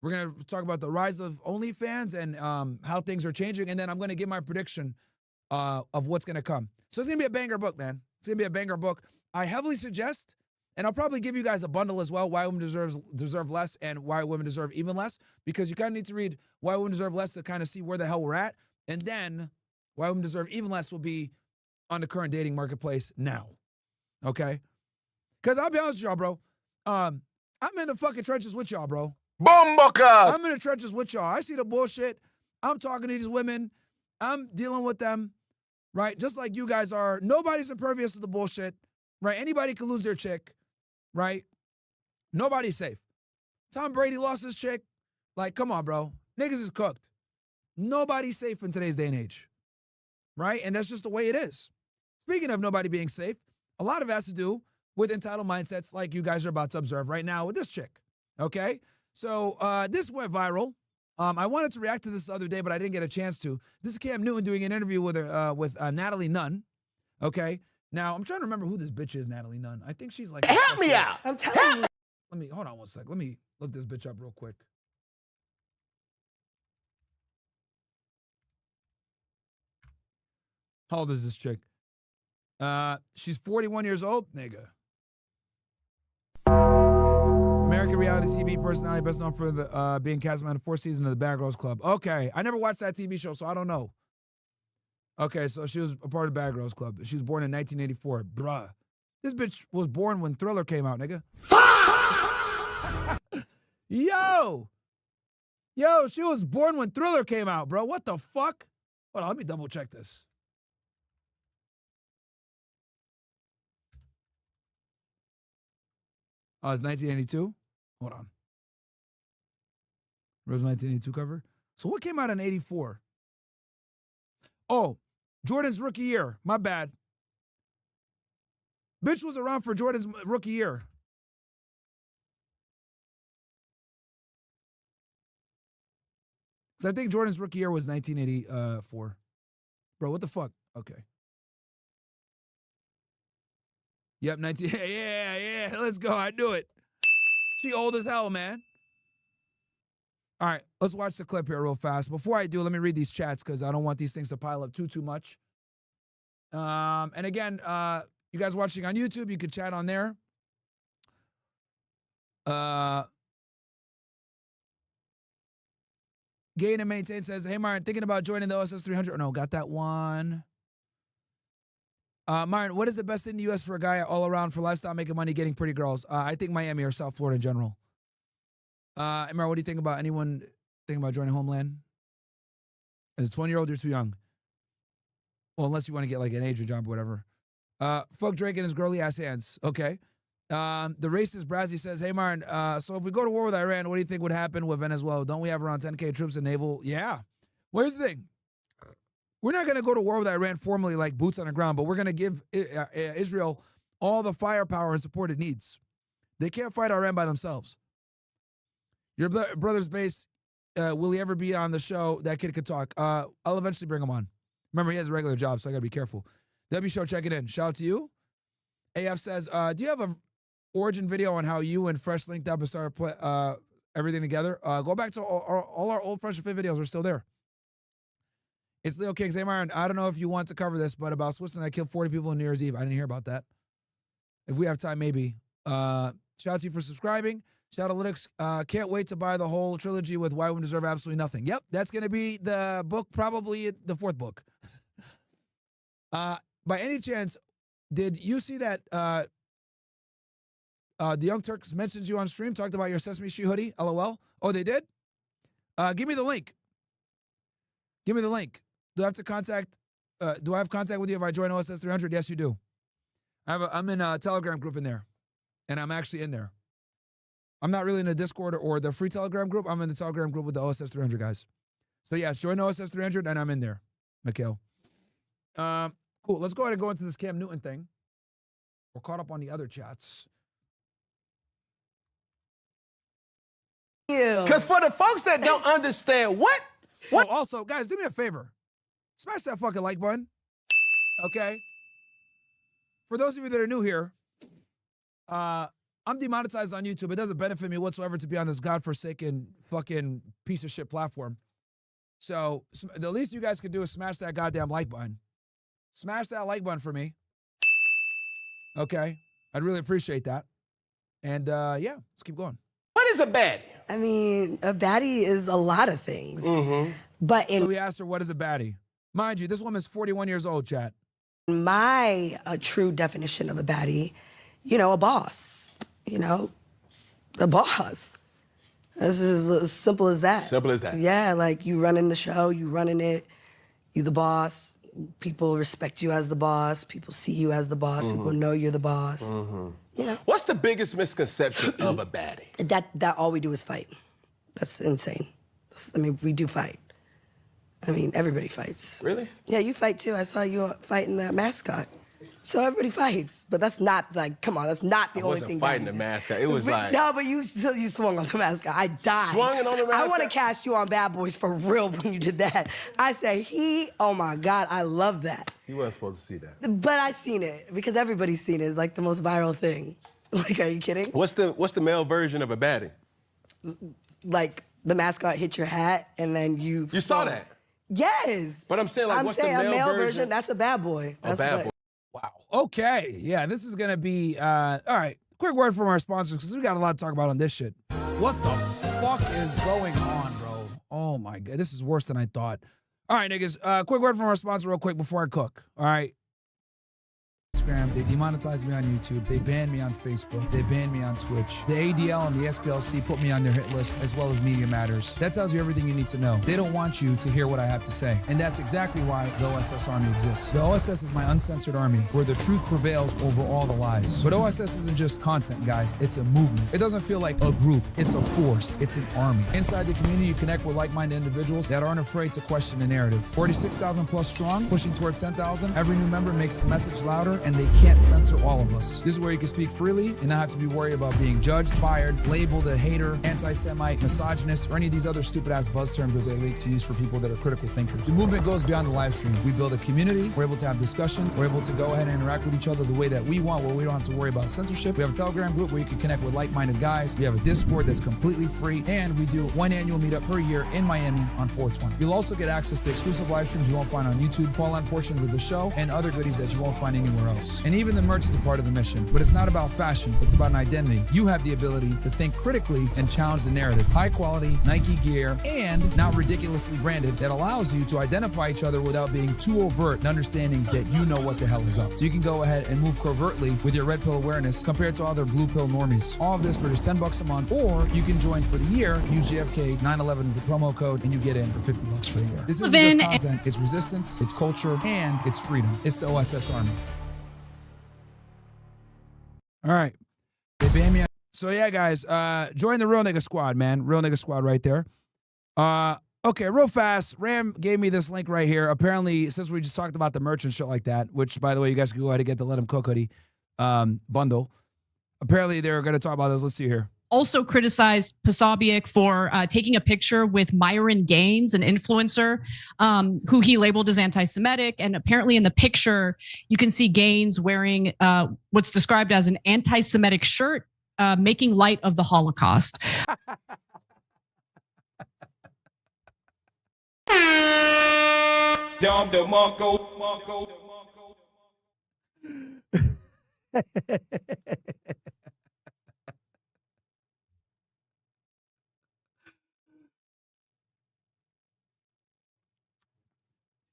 We're going to talk about the rise of OnlyFans and how things are changing. And then I'm going to give my prediction of what's going to come. So it's going to be a banger book, man. It's going to be a banger book. I heavily suggest, and I'll probably give you guys a bundle as well, Why Women Deserve Less and Why Women Deserve Even Less, because you kind of need to read Why Women Deserve Less to kind of see where the hell we're at. And then Why Women Deserve Even Less will be on the current dating marketplace now. Okay? Because I'll be honest with y'all, bro. I'm in the fucking trenches with y'all, bro. Bomboka! I'm in the trenches with y'all. I see the bullshit. I'm talking to these women. I'm dealing with them, right? Just like you guys are. Nobody's impervious to the bullshit, right? Anybody can lose their chick, right? Nobody's safe. Tom Brady lost his chick. Like, come on, bro. Niggas is cooked. Nobody's safe in today's day and age, right? And that's just the way it is. Speaking of nobody being safe, a lot of it has to do with entitled mindsets like you guys are about to observe right now with this chick, okay? So this went viral. I wanted to react to this the other day, but I didn't get a chance to. This is Cam Newton doing an interview with Natalie Nunn, okay? Now, I'm trying to remember who this bitch is, Natalie Nunn. I think she's like... Help me out! I'm telling you. Hold on one sec. Let me look this bitch up real quick. How old is this chick? She's 41 years old, nigga. American reality TV personality, best known for the being cast on the 4th season of the Bad Girls Club. Okay, I never watched that TV show, so I don't know. Okay, so she was a part of Bad Girls Club. She was born in 1984. Bruh. This bitch was born when Thriller came out, nigga. Yo! Yo, she was born when Thriller came out, bro. What the fuck? Hold on, let me double check this. Oh, it's 1982? Hold on. Where's 1982 cover? So what came out in 84? Oh, Jordan's rookie year. My bad. Bitch was around for Jordan's rookie year. I think Jordan's rookie year was 1984. Bro, what the fuck? Okay. Yep, yeah, let's go. I knew it. She old as hell, man. All right, let's watch the clip here real fast. Before I do, let me read these chats because I don't want these things to pile up too much. And again, you guys watching on YouTube, you could chat on there. Gain and Maintain says, hey, Myron, thinking about joining the OSS 300. Oh, no, got that one. Myron, what is the best in the U.S. for a guy all around for lifestyle, making money, getting pretty girls? I think Miami or South Florida in general. Myron, what do you think about anyone thinking about joining Homeland? As a 20-year-old, you're too young. Well, unless you want to get like an agent job or whatever. Fuck Drake and his girly ass hands. Okay. The racist Brazzy says, hey, Myron, so if we go to war with Iran, what do you think would happen with Venezuela? Don't we have around 10K troops and naval? Yeah. Well, here's the thing. We're not going to go to war with Iran formally like boots on the ground, but we're going to give Israel all the firepower and support it needs. They can't fight Iran by themselves. Your brother's base, will he ever be on the show? That kid could talk. I'll eventually bring him on. Remember, he has a regular job, so I got to be careful. W Show checking in. Shout out to you. AF says, do you have a origin video on how you and Fresh linked up and started everything together? Go back to all our old Fresh Fit videos are still there. It's Leo Kings. Hey, Myron, I don't know if you want to cover this, but about Switzerland, I killed 40 people on New Year's Eve. I didn't hear about that. If we have time, maybe. Shout out to you for subscribing. Shout out to Lytics. Can't wait to buy the whole trilogy with Why Women Deserve Absolutely Nothing. Yep, that's going to be the book, probably the 4th book. By any chance, did you see that the Young Turks mentioned you on stream, talked about your Sesame Street hoodie? LOL. Oh, they did? Give me the link. Give me the link. Do I have contact with you if I join OSS 300? Yes, you do. I'm in a Telegram group in there, and I'm actually in there. I'm not really in the Discord or the free Telegram group. I'm in the Telegram group with the OSS 300 guys. So yes, join OSS 300, and I'm in there, Mikhail. Cool. Let's go ahead and go into this Cam Newton thing. We're caught up on the other chats. Because for the folks that don't understand, what? Oh, also, guys, do me a favor. Smash that fucking like button. Okay? For those of you that are new here, I'm demonetized on YouTube. It doesn't benefit me whatsoever to be on this godforsaken fucking piece of shit platform. So the least you guys can do is smash that goddamn like button. Smash that like button for me. Okay? I'd really appreciate that. And yeah, let's keep going. What is a baddie? I mean, a baddie is a lot of things. But so we asked her, what is a baddie? Mind you, this woman's 41 years old, chat. My true definition of a baddie, you know, a boss. You know, the boss. This is as simple as that. Simple as that. Yeah, like you running the show, you running it, you the boss. People respect you as the boss. People see you as the boss. People know you're the boss. You know. What's the biggest misconception of a baddie? That all we do is fight. That's insane. I mean, we do fight. I mean, everybody fights. Really? Yeah, you fight too. I saw you fighting that mascot. So everybody fights, but that's not like, come on, that's not the only thing. I wasn't fighting the mascot. It was like. No, but you swung on the mascot. I died. Swung on the mascot? I want to cast you on Bad Boys for real when you did that. I say, oh my God, I love that. You weren't supposed to see that. But I seen it, because everybody's seen it. It's like the most viral thing. Like, are you kidding? What's the male version of a baddie? Like, the mascot hit your hat, and then you... You saw that? Yes. But I'm saying, like, I'm what's saying the a male male version? That's a bad boy. A That's bad like- boy. Wow. Okay. Yeah, this is gonna be all right. Quick word from our sponsors because we got a lot to talk about on this shit. What the fuck is going on, bro? Oh my god, this is worse than I thought. All right, niggas. Quick word from our sponsor, real quick, before I cook. All right. Instagram, they demonetized me on YouTube, they banned me on Facebook, they banned me on Twitch. The ADL and the SPLC put me on their hit list, as well as Media Matters. That tells you everything you need to know. They don't want you to hear what I have to say. And that's exactly why the OSS Army exists. The OSS is my uncensored army, where the truth prevails over all the lies. But OSS isn't just content, guys. It's a movement. It doesn't feel like a group. It's a force. It's an army. Inside the community, you connect with like-minded individuals that aren't afraid to question the narrative. 46,000 plus strong, pushing towards 10,000. Every new member makes the message louder, and they can't censor all of us. This is where you can speak freely and not have to be worried about being judged, fired, labeled a hater, anti-Semite, misogynist, or any of these other stupid-ass buzz terms that they like to use for people that are critical thinkers. The movement goes beyond the live stream. We build a community. We're able to have discussions. We're able to go ahead and interact with each other the way that we want, where we don't have to worry about censorship. We have a Telegram group where you can connect with like-minded guys. We have a Discord that's completely free, and we do one annual meetup per year in Miami on 420. You'll also get access to exclusive live streams you won't find on YouTube, pull-on portions of the show, and other goodies that you won't find anywhere else. And even the merch is a part of the mission. But it's not about fashion, it's about an identity. You have the ability to think critically and challenge the narrative. High quality Nike gear and not ridiculously branded that allows you to identify each other without being too overt and understanding that you know what the hell is up. So you can go ahead and move covertly with your red pill awareness compared to other blue pill normies. All of this for just $10 a month, or you can join for the year, use JFK 911 as the promo code, and you get in for $50 for the year. This isn't just content, it's resistance, it's culture, and it's freedom. It's the OSS Army. All right. They banned me. So yeah, guys, join the Real Nigga Squad, man. Real Nigga Squad right there. Okay, real fast. Ram gave me this link right here. Apparently, since we just talked about the merch and shit like that, which, by the way, you guys can go ahead and get the Let 'Em Cook hoodie bundle. Apparently, they're going to talk about this. Let's see here. Also criticized Posobiec for taking a picture with Myron Gaines, an influencer, who he labeled as anti-Semitic. And apparently in the picture, you can see Gaines wearing what's described as an anti-Semitic shirt, making light of the Holocaust.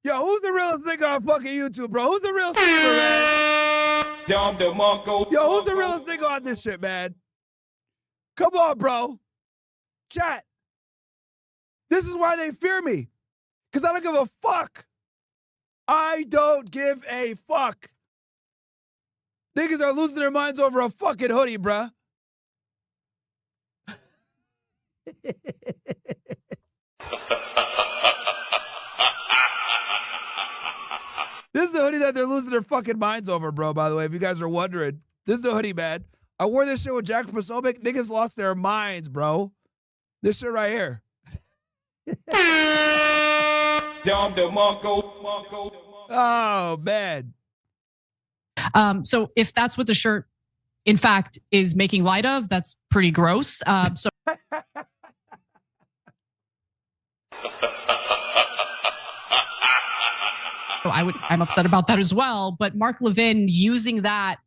Yo, who's the realest nigga on fucking YouTube, bro? Who's the real streamer, man? Yo, who's the realest nigga on this shit, man? Come on, bro. Chat. This is why they fear me. Because I don't give a fuck. I don't give a fuck. Niggas are losing their minds over a fucking hoodie, bruh. This is the hoodie that they're losing their fucking minds over, bro, by the way, if you guys are wondering. This is the hoodie, man. I wore this shit with Jack Posobiec. Niggas lost their minds, bro. This shit right here. Oh, man. So if that's what the shirt, in fact, is making light of, that's pretty gross. So I'm upset about that as well. But Mark Levin using that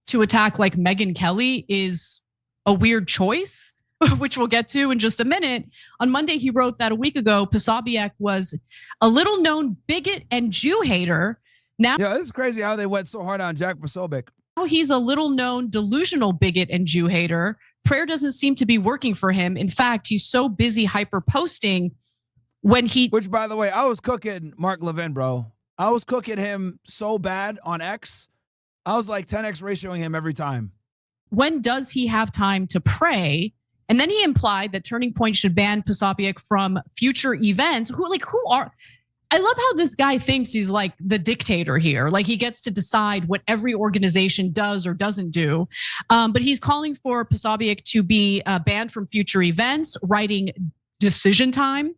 to attack like Megyn Kelly is a weird choice, which we'll get to in just a minute. On Monday, he wrote that a week ago, Posobiec was a little known bigot and Jew hater. Now, yeah, it's crazy how they went so hard on Jack Posobiec. Now he's a little known delusional bigot and Jew hater. Prayer doesn't seem to be working for him. In fact, he's so busy hyper posting when he. Which, by the way, I was cooking Mark Levin, bro. I was cooking him so bad on X. I was like 10X ratioing him every time. When does he have time to pray? And then he implied that Turning Point should ban Posobiec from future events. Who are? I love how this guy thinks he's like the dictator here. Like he gets to decide what every organization does or doesn't do. But he's calling for Posobiec to be banned from future events, writing Decision Time.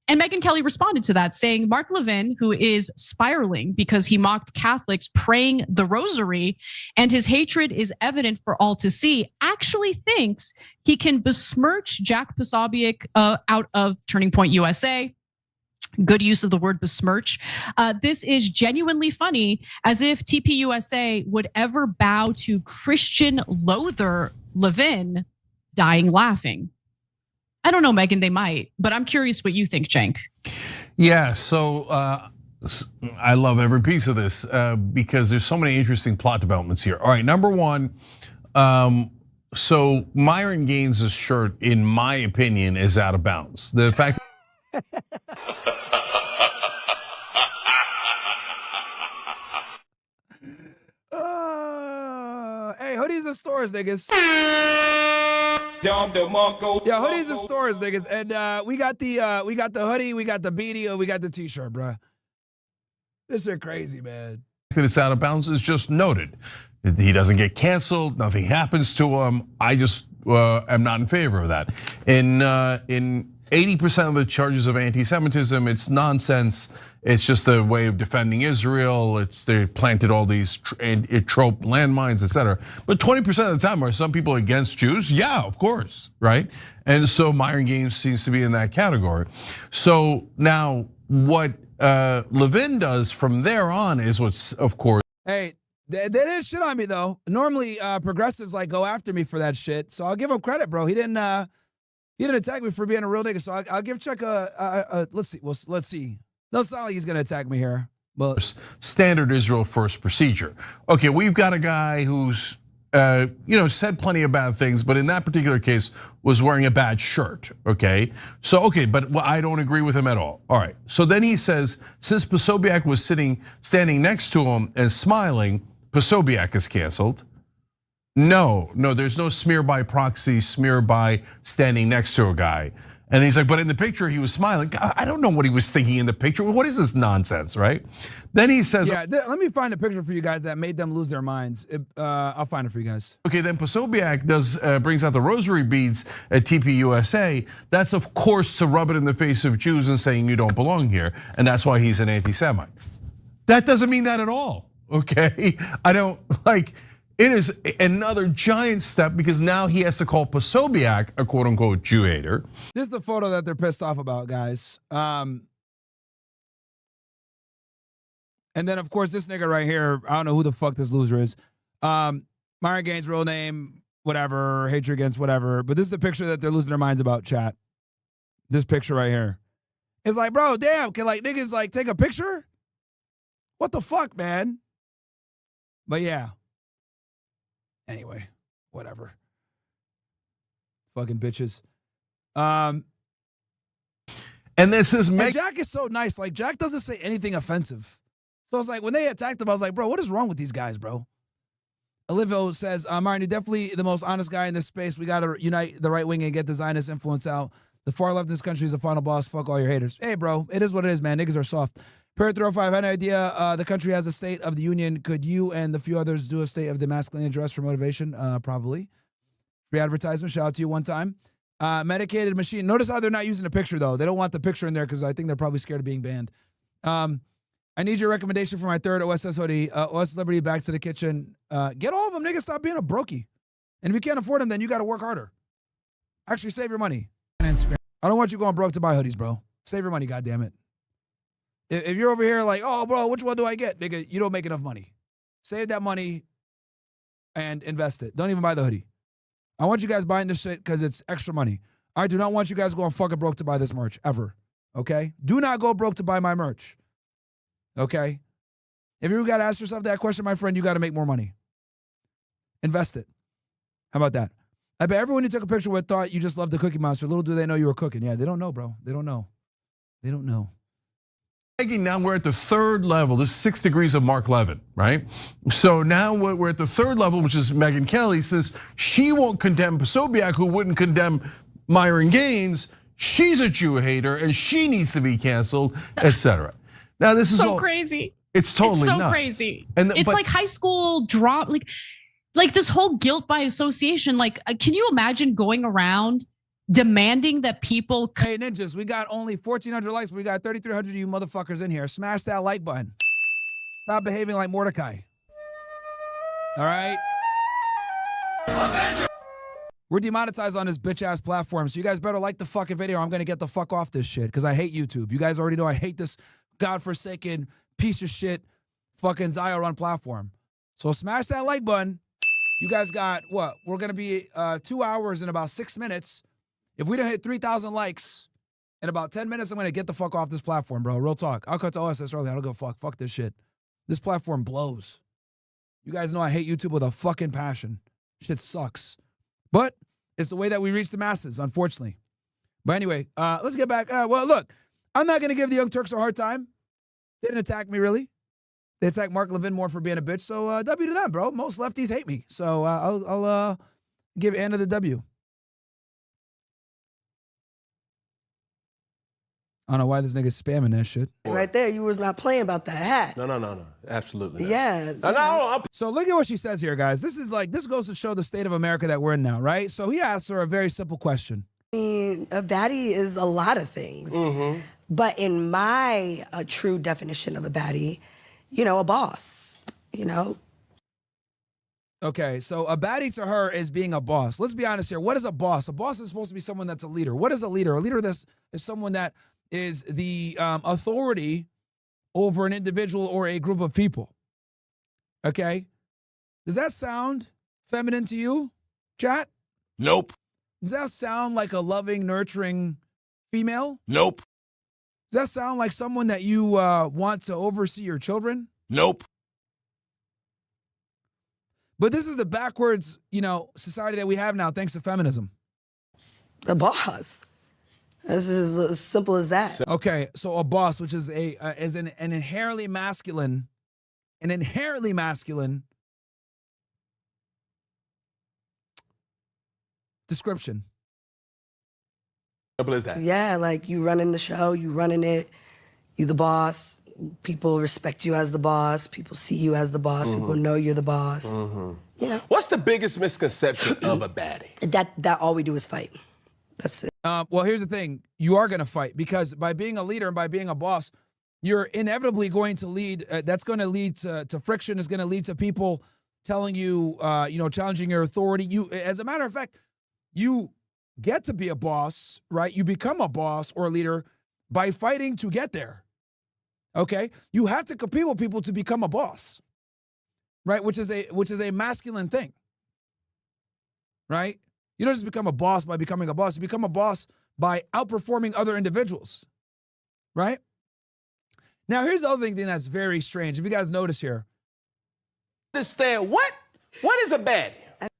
And Megyn Kelly responded to that, saying Mark Levin, who is spiraling because he mocked Catholics praying the rosary and his hatred is evident for all to see, actually thinks he can besmirch Jack Posobiec out of Turning Point USA. Good use of the word besmirch. This is genuinely funny, as if TPUSA would ever bow to Christian loather Levin dying laughing. I don't know, Megan, they might, but I'm curious what you think, Cenk. Yeah, so I love every piece of this because there's so many interesting plot developments here. All right, number one, so Myron Gaines' shirt, in my opinion, is out of bounds. The fact Hey, hoodies in stores, niggas. Yeah, hoodies in stores, niggas, and we got the hoodie, we got the beanie, and we got the t-shirt, bruh. This is crazy, man. that it's out of bounds is just noted. He doesn't get canceled, nothing happens to him. I just am not in favor of that. In 80% of the charges of anti-Semitism, it's nonsense. It's just a way of defending Israel. They planted all these trope landmines, etc. But 20% of the time, are some people against Jews? Yeah, of course, right? And so Myron Gaines seems to be in that category. So now what Levin does from there on is what's, of course. Hey, they didn't shit on me though. Normally progressives like go after me for that shit. So I'll give him credit, bro. He didn't attack me for being a real nigga. So I'll give Chuck let's see. Well, let's see. No, sound like he's gonna attack me here. But standard Israel first procedure. Okay, we've got a guy who's said plenty of bad things, but in that particular case was wearing a bad shirt. Okay, so but I don't agree with him at all. All right, so then he says since Posobiec was standing next to him and smiling, Posobiec is canceled. No, there's no smear by proxy, smear by standing next to a guy. And he's like, but in the picture he was smiling. I don't know what he was thinking in the picture. What is this nonsense, right? Then he says, yeah, let me find a picture for you guys that made them lose their minds. I'll find it for you guys. Okay, then Posobiec brings out the rosary beads at TPUSA. That's of course to rub it in the face of Jews and saying you don't belong here. And that's why he's an anti-Semite. That doesn't mean that at all, okay? I don't like. It is another giant step because now he has to call Posobiec a quote unquote Jew hater. This is the photo that they're pissed off about, guys. And then of course this nigga right here, I don't know who the fuck this loser is. Myron Gaines' real name, whatever, hatred against whatever. But this is the picture that they're losing their minds about, chat. This picture right here. It's like, bro, damn, can like niggas like take a picture? What the fuck, man? But yeah. Anyway, whatever. Fucking bitches. And this is Jack is so nice. Like Jack doesn't say anything offensive. So it's like when they attacked him, I was like, bro, what is wrong with these guys, bro? Olivio says, Martin, you're definitely the most honest guy in this space. We got to unite the right wing and get the Zionist influence out. The far left in this country is the final boss. Fuck all your haters. Hey, bro, it is what it is, man. Niggas are soft. Parrot 305 had an idea. The country has a State of the Union. Could you and the few others do a State of the Masculine address for motivation? Probably. Free advertisement. Shout out to you one time. Medicated machine. Notice how they're not using a picture though. They don't want the picture in there because I think they're probably scared of being banned. I need your recommendation for my third OSS hoodie. OSS Liberty, Back to the Kitchen. Get all of them, niggas. Stop being a brokey. And if you can't afford them, then you got to work harder. Actually, save your money. Instagram. I don't want you going broke to buy hoodies, bro. Save your money, goddammit. If you're over here like, oh, bro, which one do I get? Nigga, you don't make enough money. Save that money and invest it. Don't even buy the hoodie. I want you guys buying this shit because it's extra money. I do not want you guys going fucking broke to buy this merch, ever. Okay? Do not go broke to buy my merch. Okay? If you got to ask yourself that question, my friend, you got to make more money. Invest it. How about that? I bet everyone you took a picture with thought you just loved the Cookie Monster. Little do they know you were cooking. Yeah, they don't know, bro. They don't know. They don't know. Now we're at the third level. This is 6 degrees of Mark Levin, right? So now we're at the third level, which is Megyn Kelly says she won't condemn Posobiec, who wouldn't condemn Myron Gaines. She's a Jew hater and she needs to be canceled, etc. Now this is so all crazy. It's totally so nuts. Crazy. It's like high school drama, like this whole guilt by association. Like, can you imagine going around demanding that people? Hey ninjas, we got only 1,400 likes. We got 3,300 of you motherfuckers in here. Smash that like button. Stop behaving like Mordecai. All right. We're demonetized on this bitch-ass platform, so you guys better like the fucking video or I'm going to get the fuck off this shit because I hate YouTube. You guys already know I hate this godforsaken piece of shit fucking Zohran platform. So smash that like button. You guys got, what? We're going to be 2 hours and about 6 minutes. If we don't hit 3,000 likes in about 10 minutes, I'm going to get the fuck off this platform, bro. Real talk. I'll cut to OSS early. I don't go fuck. Fuck this shit. This platform blows. You guys know I hate YouTube with a fucking passion. Shit sucks. But it's the way that we reach the masses, unfortunately. But anyway, let's get back. Well, look, I'm not going to give the Young Turks a hard time. They didn't attack me, really. They attacked Mark Levin more for being a bitch. So W to them, bro. Most lefties hate me. So I'll give Anna the W. I don't know why this nigga's spamming that shit. Right there, you was not playing about that hat. No. Absolutely not. Yeah. No. So look at what she says here, guys. This goes to show the state of America that we're in now, right? So he asks her a very simple question. I mean, a baddie is a lot of things. But in my true definition of a baddie, you know, a boss, you know. Okay, so a baddie to her is being a boss. Let's be honest here. What is a boss? A boss is supposed to be someone that's a leader. What is a leader? A leader is someone that is the authority over an individual or a group of people. Okay? Does that sound feminine to you, chat? Nope. Does that sound like a loving, nurturing female? Nope. Does that sound like someone that you want to oversee your children? Nope. But this is the backwards, society that we have now, thanks to feminism. The boss. This is as simple as that. Okay, so a boss, which is an inherently masculine, description. Simple as that. Yeah, like you running the show, you running it, you the boss. People respect you as the boss. People see you as the boss. People know you're the boss. You know. What's the biggest misconception of a baddie? That all we do is fight. That's it. Well, here's the thing. You are going to fight because by being a leader and by being a boss, you're inevitably going to lead. That's going to lead to friction. Is going to lead to people telling you, challenging your authority. As a matter of fact, you get to be a boss, right? You become a boss or a leader by fighting to get there. Okay? You have to compete with people to become a boss, right? Which is a masculine thing, right? You don't just become a boss by becoming a boss. You become a boss by outperforming other individuals, right? Now, here's the other thing that's very strange. If you guys notice here. Understand what? What is a baddie?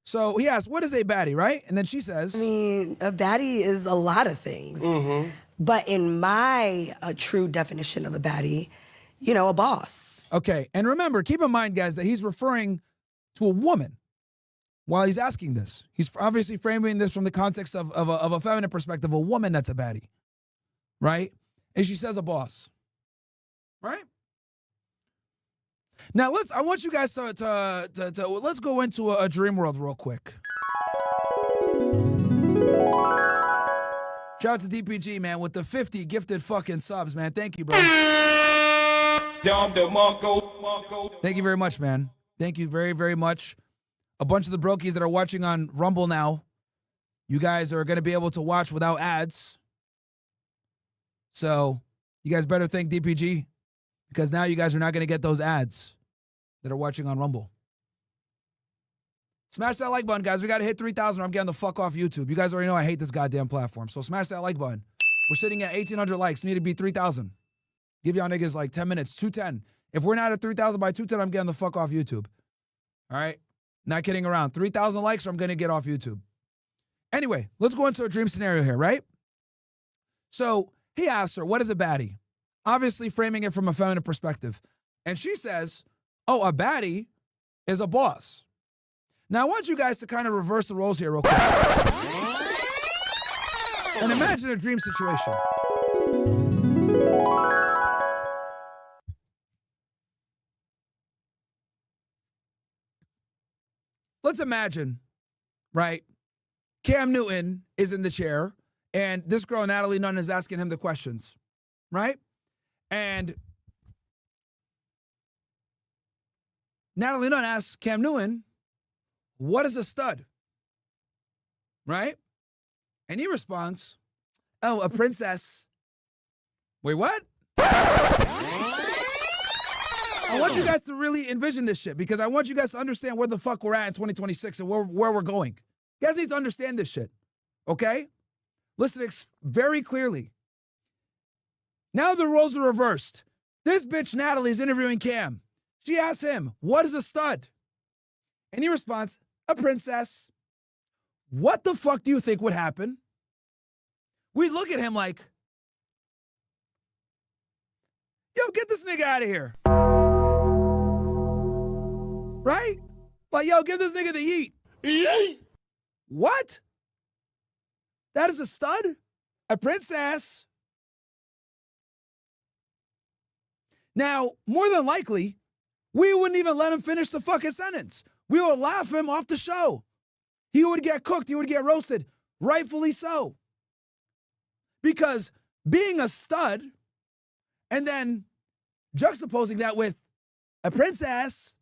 So he asks, what is a baddie, right? And then she says. I mean, a baddie is a lot of things. But in my true definition of a baddie, a boss. Okay, and remember, keep in mind, guys, that he's referring to a woman while he's asking this. He's obviously framing this from the context of a feminine perspective, a woman that's a baddie, right? And she says a boss, right? Now I want you guys to let's go into a dream world real quick. Shout out to DPG, man, with the 50 gifted fucking subs, man. Thank you, bro. Thank you very much, man. Thank you very, very much. A bunch of the brokies that are watching on Rumble now, you guys are going to be able to watch without ads. So you guys better thank DPG because now you guys are not going to get those ads that are watching on Rumble. Smash that like button, guys. We got to hit 3,000 or I'm getting the fuck off YouTube. You guys already know I hate this goddamn platform. So smash that like button. We're sitting at 1,800 likes. We need to be 3,000. Give y'all niggas like 10 minutes, 210. If we're not at 3,000 by 210, I'm getting the fuck off YouTube. All right? Not kidding around. 3,000 likes or I'm going to get off YouTube. Anyway, let's go into a dream scenario here, right? So he asks her, what is a baddie? Obviously framing it from a feminine perspective. And she says, oh, a baddie is a boss. Now, I want you guys to kind of reverse the roles here real quick. And imagine a dream situation. Let's imagine, right? Cam Newton is in the chair, and this girl, Natalie Nunn, is asking him the questions, right? And Natalie Nunn asks Cam Newton, what is a stud? right? And he responds, oh, a princess. Wait, what? I want you guys to really envision this shit because I want you guys to understand where the fuck we're at in 2026 and where we're going. You guys need to understand this shit, okay? Listen very clearly. Now the roles are reversed. This bitch Natalie is interviewing Cam. She asks him, what is a stud? And he responds, a princess. What the fuck do you think would happen? We look at him like, yo, get this nigga out of here. Right? Like, yo, give this nigga the yeet. Yeet. What? That is a stud? A princess? Now, more than likely, we wouldn't even let him finish the fucking sentence. We would laugh him off the show. He would get cooked. He would get roasted. Rightfully so. Because being a stud and then juxtaposing that with a princess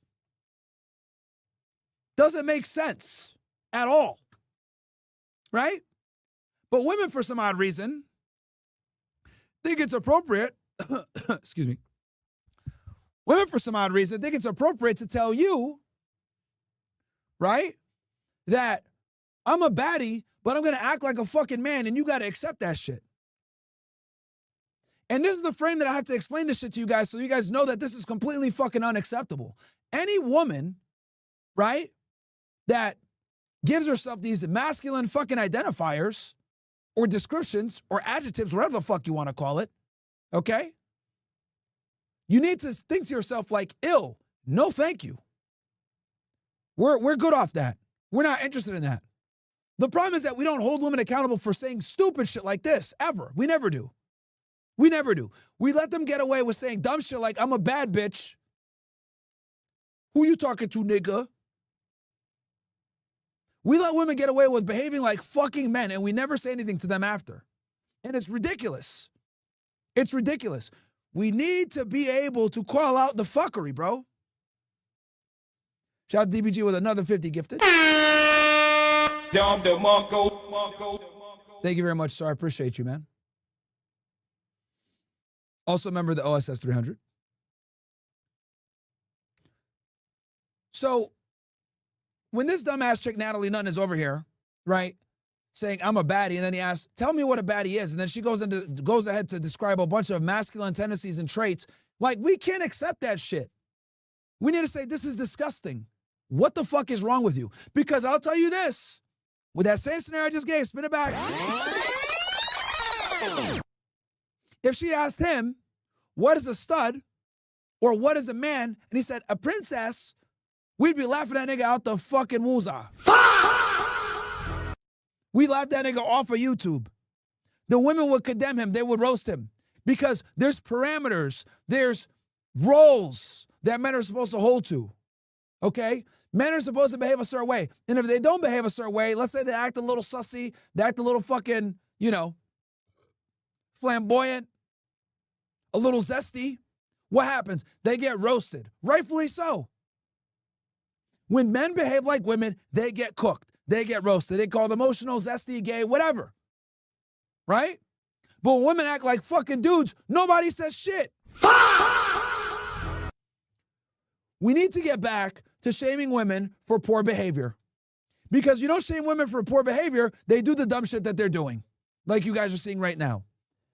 doesn't make sense at all. Right? But women, for some odd reason, think it's appropriate. Excuse me. Women, for some odd reason, think it's appropriate to tell you, right, that I'm a baddie, but I'm going to act like a fucking man, and you got to accept that shit. And this is the frame that I have to explain this shit to you guys so you guys know that this is completely fucking unacceptable. Any woman, right, that gives herself these masculine fucking identifiers or descriptions or adjectives, whatever the fuck you want to call it, okay? You need to think to yourself like, ill, no thank you. We're good off that. We're not interested in that. The problem is that we don't hold women accountable for saying stupid shit like this, ever. We never do. We never do. We let them get away with saying dumb shit like, I'm a bad bitch. Who you talking to, nigga? We let women get away with behaving like fucking men, and we never say anything to them after. And it's ridiculous. It's ridiculous. We need to be able to call out the fuckery, bro. Shout out to DBG with another 50 gifted. Thank you very much, sir. I appreciate you, man. Also a member of the OSS 300. So, when this dumbass chick, Natalie Nunn, is over here, right, saying, I'm a baddie, and then he asks, tell me what a baddie is, and then she goes ahead to describe a bunch of masculine tendencies and traits, like, we can't accept that shit. We need to say, this is disgusting. What the fuck is wrong with you? Because I'll tell you this, with that same scenario I just gave, spin it back. If she asked him, what is a stud, or what is a man, and he said, a princess, we'd be laughing that nigga out the fucking woozah. We laughed that nigga off of YouTube. The women would condemn him. They would roast him. Because there's parameters. There's roles that men are supposed to hold to. Okay? Men are supposed to behave a certain way. And if they don't behave a certain way, let's say they act a little sussy, they act a little fucking, flamboyant, a little zesty, what happens? They get roasted. Rightfully so. When men behave like women, they get cooked. They get roasted. They call them emotional, zesty, gay, whatever. Right? But when women act like fucking dudes, nobody says shit. We need to get back to shaming women for poor behavior. Because you don't shame women for poor behavior, they do the dumb shit that they're doing. Like you guys are seeing right now.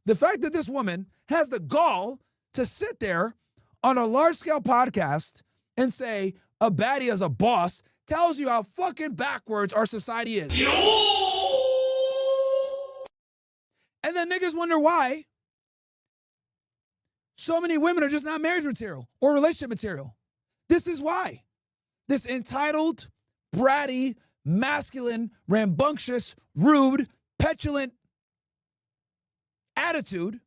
The fact that this woman has the gall to sit there on a large-scale podcast and say, a baddie as a boss tells you how fucking backwards our society is. And then niggas wonder why so many women are just not marriage material or relationship material. This is why. This entitled, bratty, masculine, rambunctious, rude, petulant attitude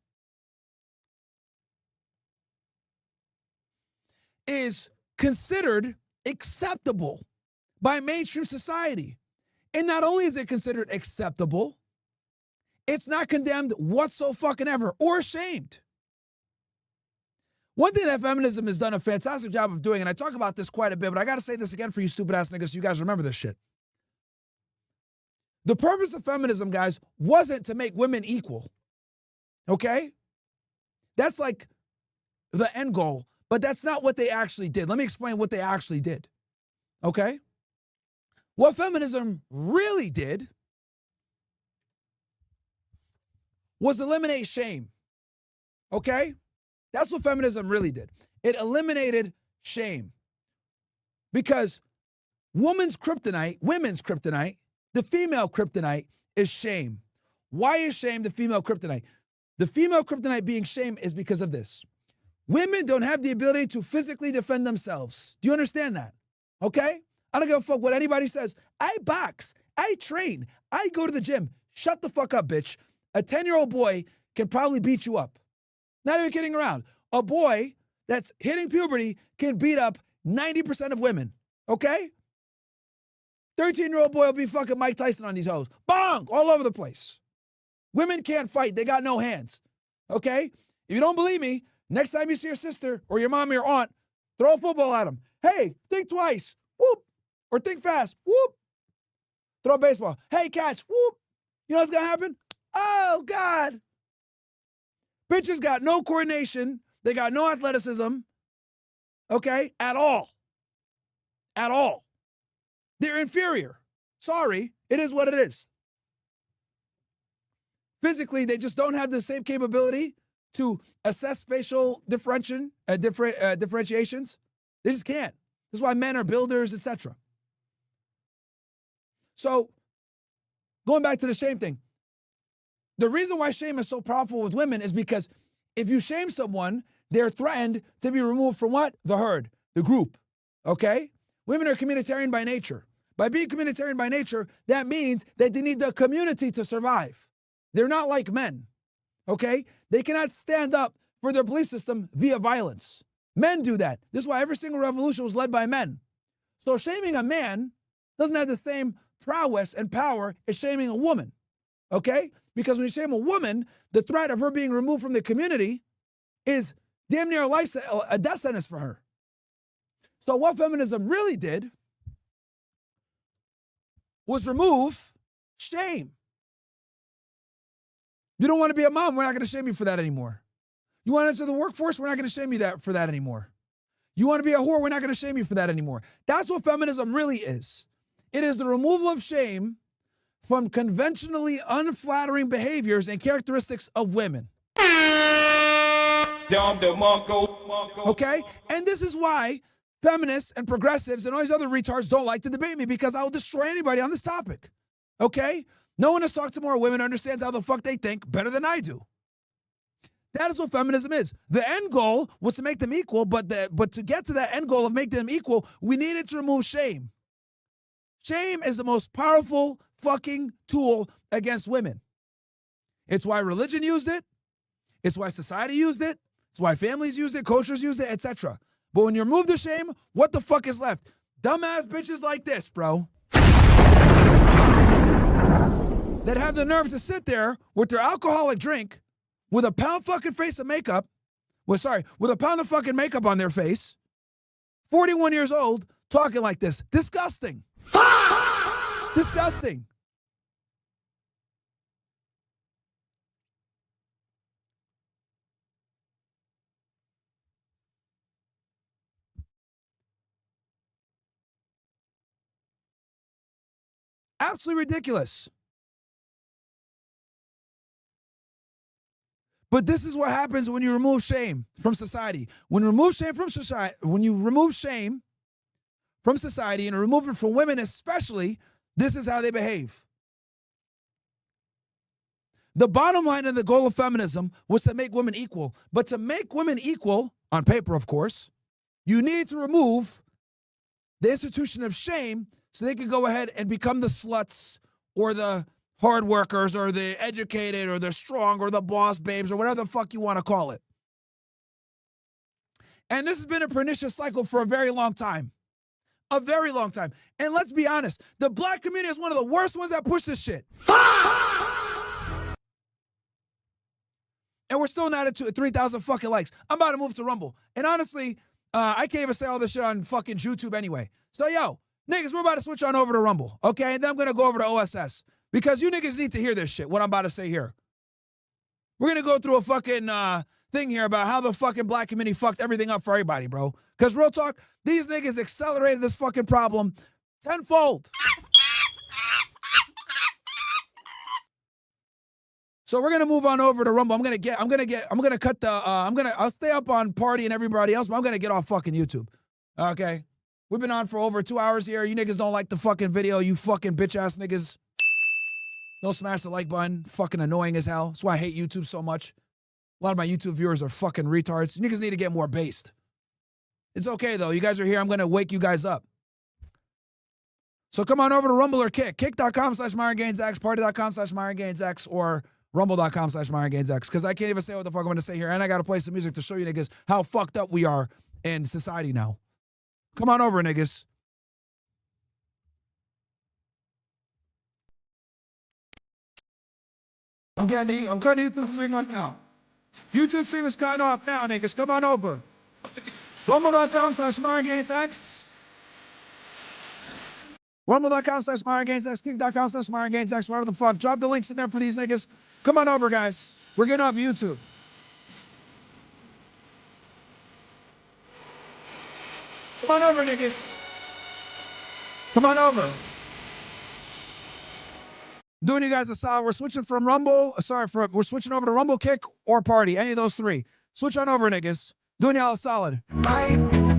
is considered acceptable by mainstream society. And not only is it considered acceptable, it's not condemned whatsoever or shamed. One thing that feminism has done a fantastic job of doing, and I talk about this quite a bit, but I got to say this again for you stupid ass niggas so you guys remember this shit. The purpose of feminism, guys, wasn't to make women equal. Okay? That's like the end goal, but that's not what they actually did. Let me explain what they actually did. Okay? What feminism really did was eliminate shame. Okay? That's what feminism really did. It eliminated shame. Because women's kryptonite, the female kryptonite is shame. Why is shame the female kryptonite? The female kryptonite being shame is because of this. Women don't have the ability to physically defend themselves. Do you understand that? Okay? I don't give a fuck what anybody says. I box. I train. I go to the gym. Shut the fuck up, bitch. A 10-year-old boy can probably beat you up. Not even kidding around. A boy that's hitting puberty can beat up 90% of women. Okay? 13-year-old boy will be fucking Mike Tyson on these hoes. Bong! All over the place. Women can't fight. They got no hands. Okay? If you don't believe me, next time you see your sister or your mom or your aunt, throw a football at them. Hey, think twice. Whoop. Or think fast. Whoop. Throw a baseball. Hey, catch. Whoop. You know what's going to happen? Oh, God. Bitches got no coordination. They got no athleticism. Okay? At all. At all. They're inferior. Sorry. It is what it is. Physically, they just don't have the same capability to assess spatial differentiations. They just can't. This is why men are builders, etc. So, going back to the shame thing, the reason why shame is so powerful with women is because if you shame someone, they're threatened to be removed from what? The herd, the group, okay? Women are communitarian by nature. By being communitarian by nature, that means that they need the community to survive. They're not like men, okay? They cannot stand up for their belief system via violence. Men do that. This is why every single revolution was led by men. So shaming a man doesn't have the same prowess and power as shaming a woman, okay? Because when you shame a woman, the threat of her being removed from the community is damn near a death sentence for her. So what feminism really did was remove shame. You don't want to be a mom, we're not going to shame you for that anymore. You want to enter the workforce, we're not going to shame you for that anymore. You want to be a whore, we're not going to shame you for that anymore. That's what feminism really is. It is the removal of shame from conventionally unflattering behaviors and characteristics of women. Okay? And this is why feminists and progressives and all these other retards don't like to debate me, because I will destroy anybody on this topic. Okay? No one has talked to more women, understands how the fuck they think better than I do. That is what feminism is. The end goal was to make them equal, but to get to that end goal of making them equal, we needed to remove shame. Shame is the most powerful fucking tool against women. It's why religion used it. It's why society used it. It's why families used it, cultures used it, etc. But when you remove the shame, what the fuck is left? Dumbass bitches like this, bro. That have the nerve to sit there with their alcoholic drink with a pound fucking face of makeup. With a pound of fucking makeup on their face. 41 years old, talking like this. Disgusting. Disgusting. Absolutely ridiculous. But this is what happens when you remove shame from society. When you remove shame from society, and remove it from women especially, this is how they behave. The bottom line and the goal of feminism was to make women equal. But to make women equal, on paper of course, you need to remove the institution of shame so they can go ahead and become the sluts or the hard workers or the educated or the strong or the boss babes or whatever the fuck you want to call it. And this has been a pernicious cycle for a very long time. A very long time. And let's be honest, the black community is one of the worst ones that push this shit. And we're still not at 3,000 fucking likes. I'm about to move to Rumble. And honestly, I can't even say all this shit on fucking YouTube anyway. So yo, niggas, we're about to switch on over to Rumble, okay? And then I'm going to go over to OSS. Because you niggas need to hear this shit, what I'm about to say here. We're going to go through a fucking thing here about how the fucking black community fucked everything up for everybody, bro. Because real talk, these niggas accelerated this fucking problem tenfold. So we're gonna move on over to Rumble. I'll stay up on Party and everybody else, but I'm gonna get off fucking YouTube. Okay? We've been on for over 2 hours here. You niggas don't like the fucking video, you fucking bitch ass niggas. Don't smash the like button. Fucking annoying as hell. That's why I hate YouTube so much. A lot of my YouTube viewers are fucking retards. You niggas need to get more based. It's okay though. You guys are here. I'm gonna wake you guys up. So come on over to Rumble or Kick. Kick.com/MyronGainesX, Party.com/MyronGainesX, or Rumble.com/MyronGainesX. Because I can't even say what the fuck I'm gonna say here. And I gotta play some music to show you niggas how fucked up we are in society now. Come on over, niggas. I'm cutting YouTube stream on now. YouTube stream is cutting off now, niggas. Come on over. Rumble.com/MyronGainesX. Rumble.com/MyronGainesX. Kick.com/MyronGainesX. Whatever the fuck. Drop the links in there for these niggas. Come on over, guys. We're getting off YouTube. Come on over, niggas. Come on over. Doing you guys a solid. We're switching from Rumble. We're switching over to Rumble, Kick, or Party. Any of those three. Switch on over, niggas. Doing y'all a solid. Bye.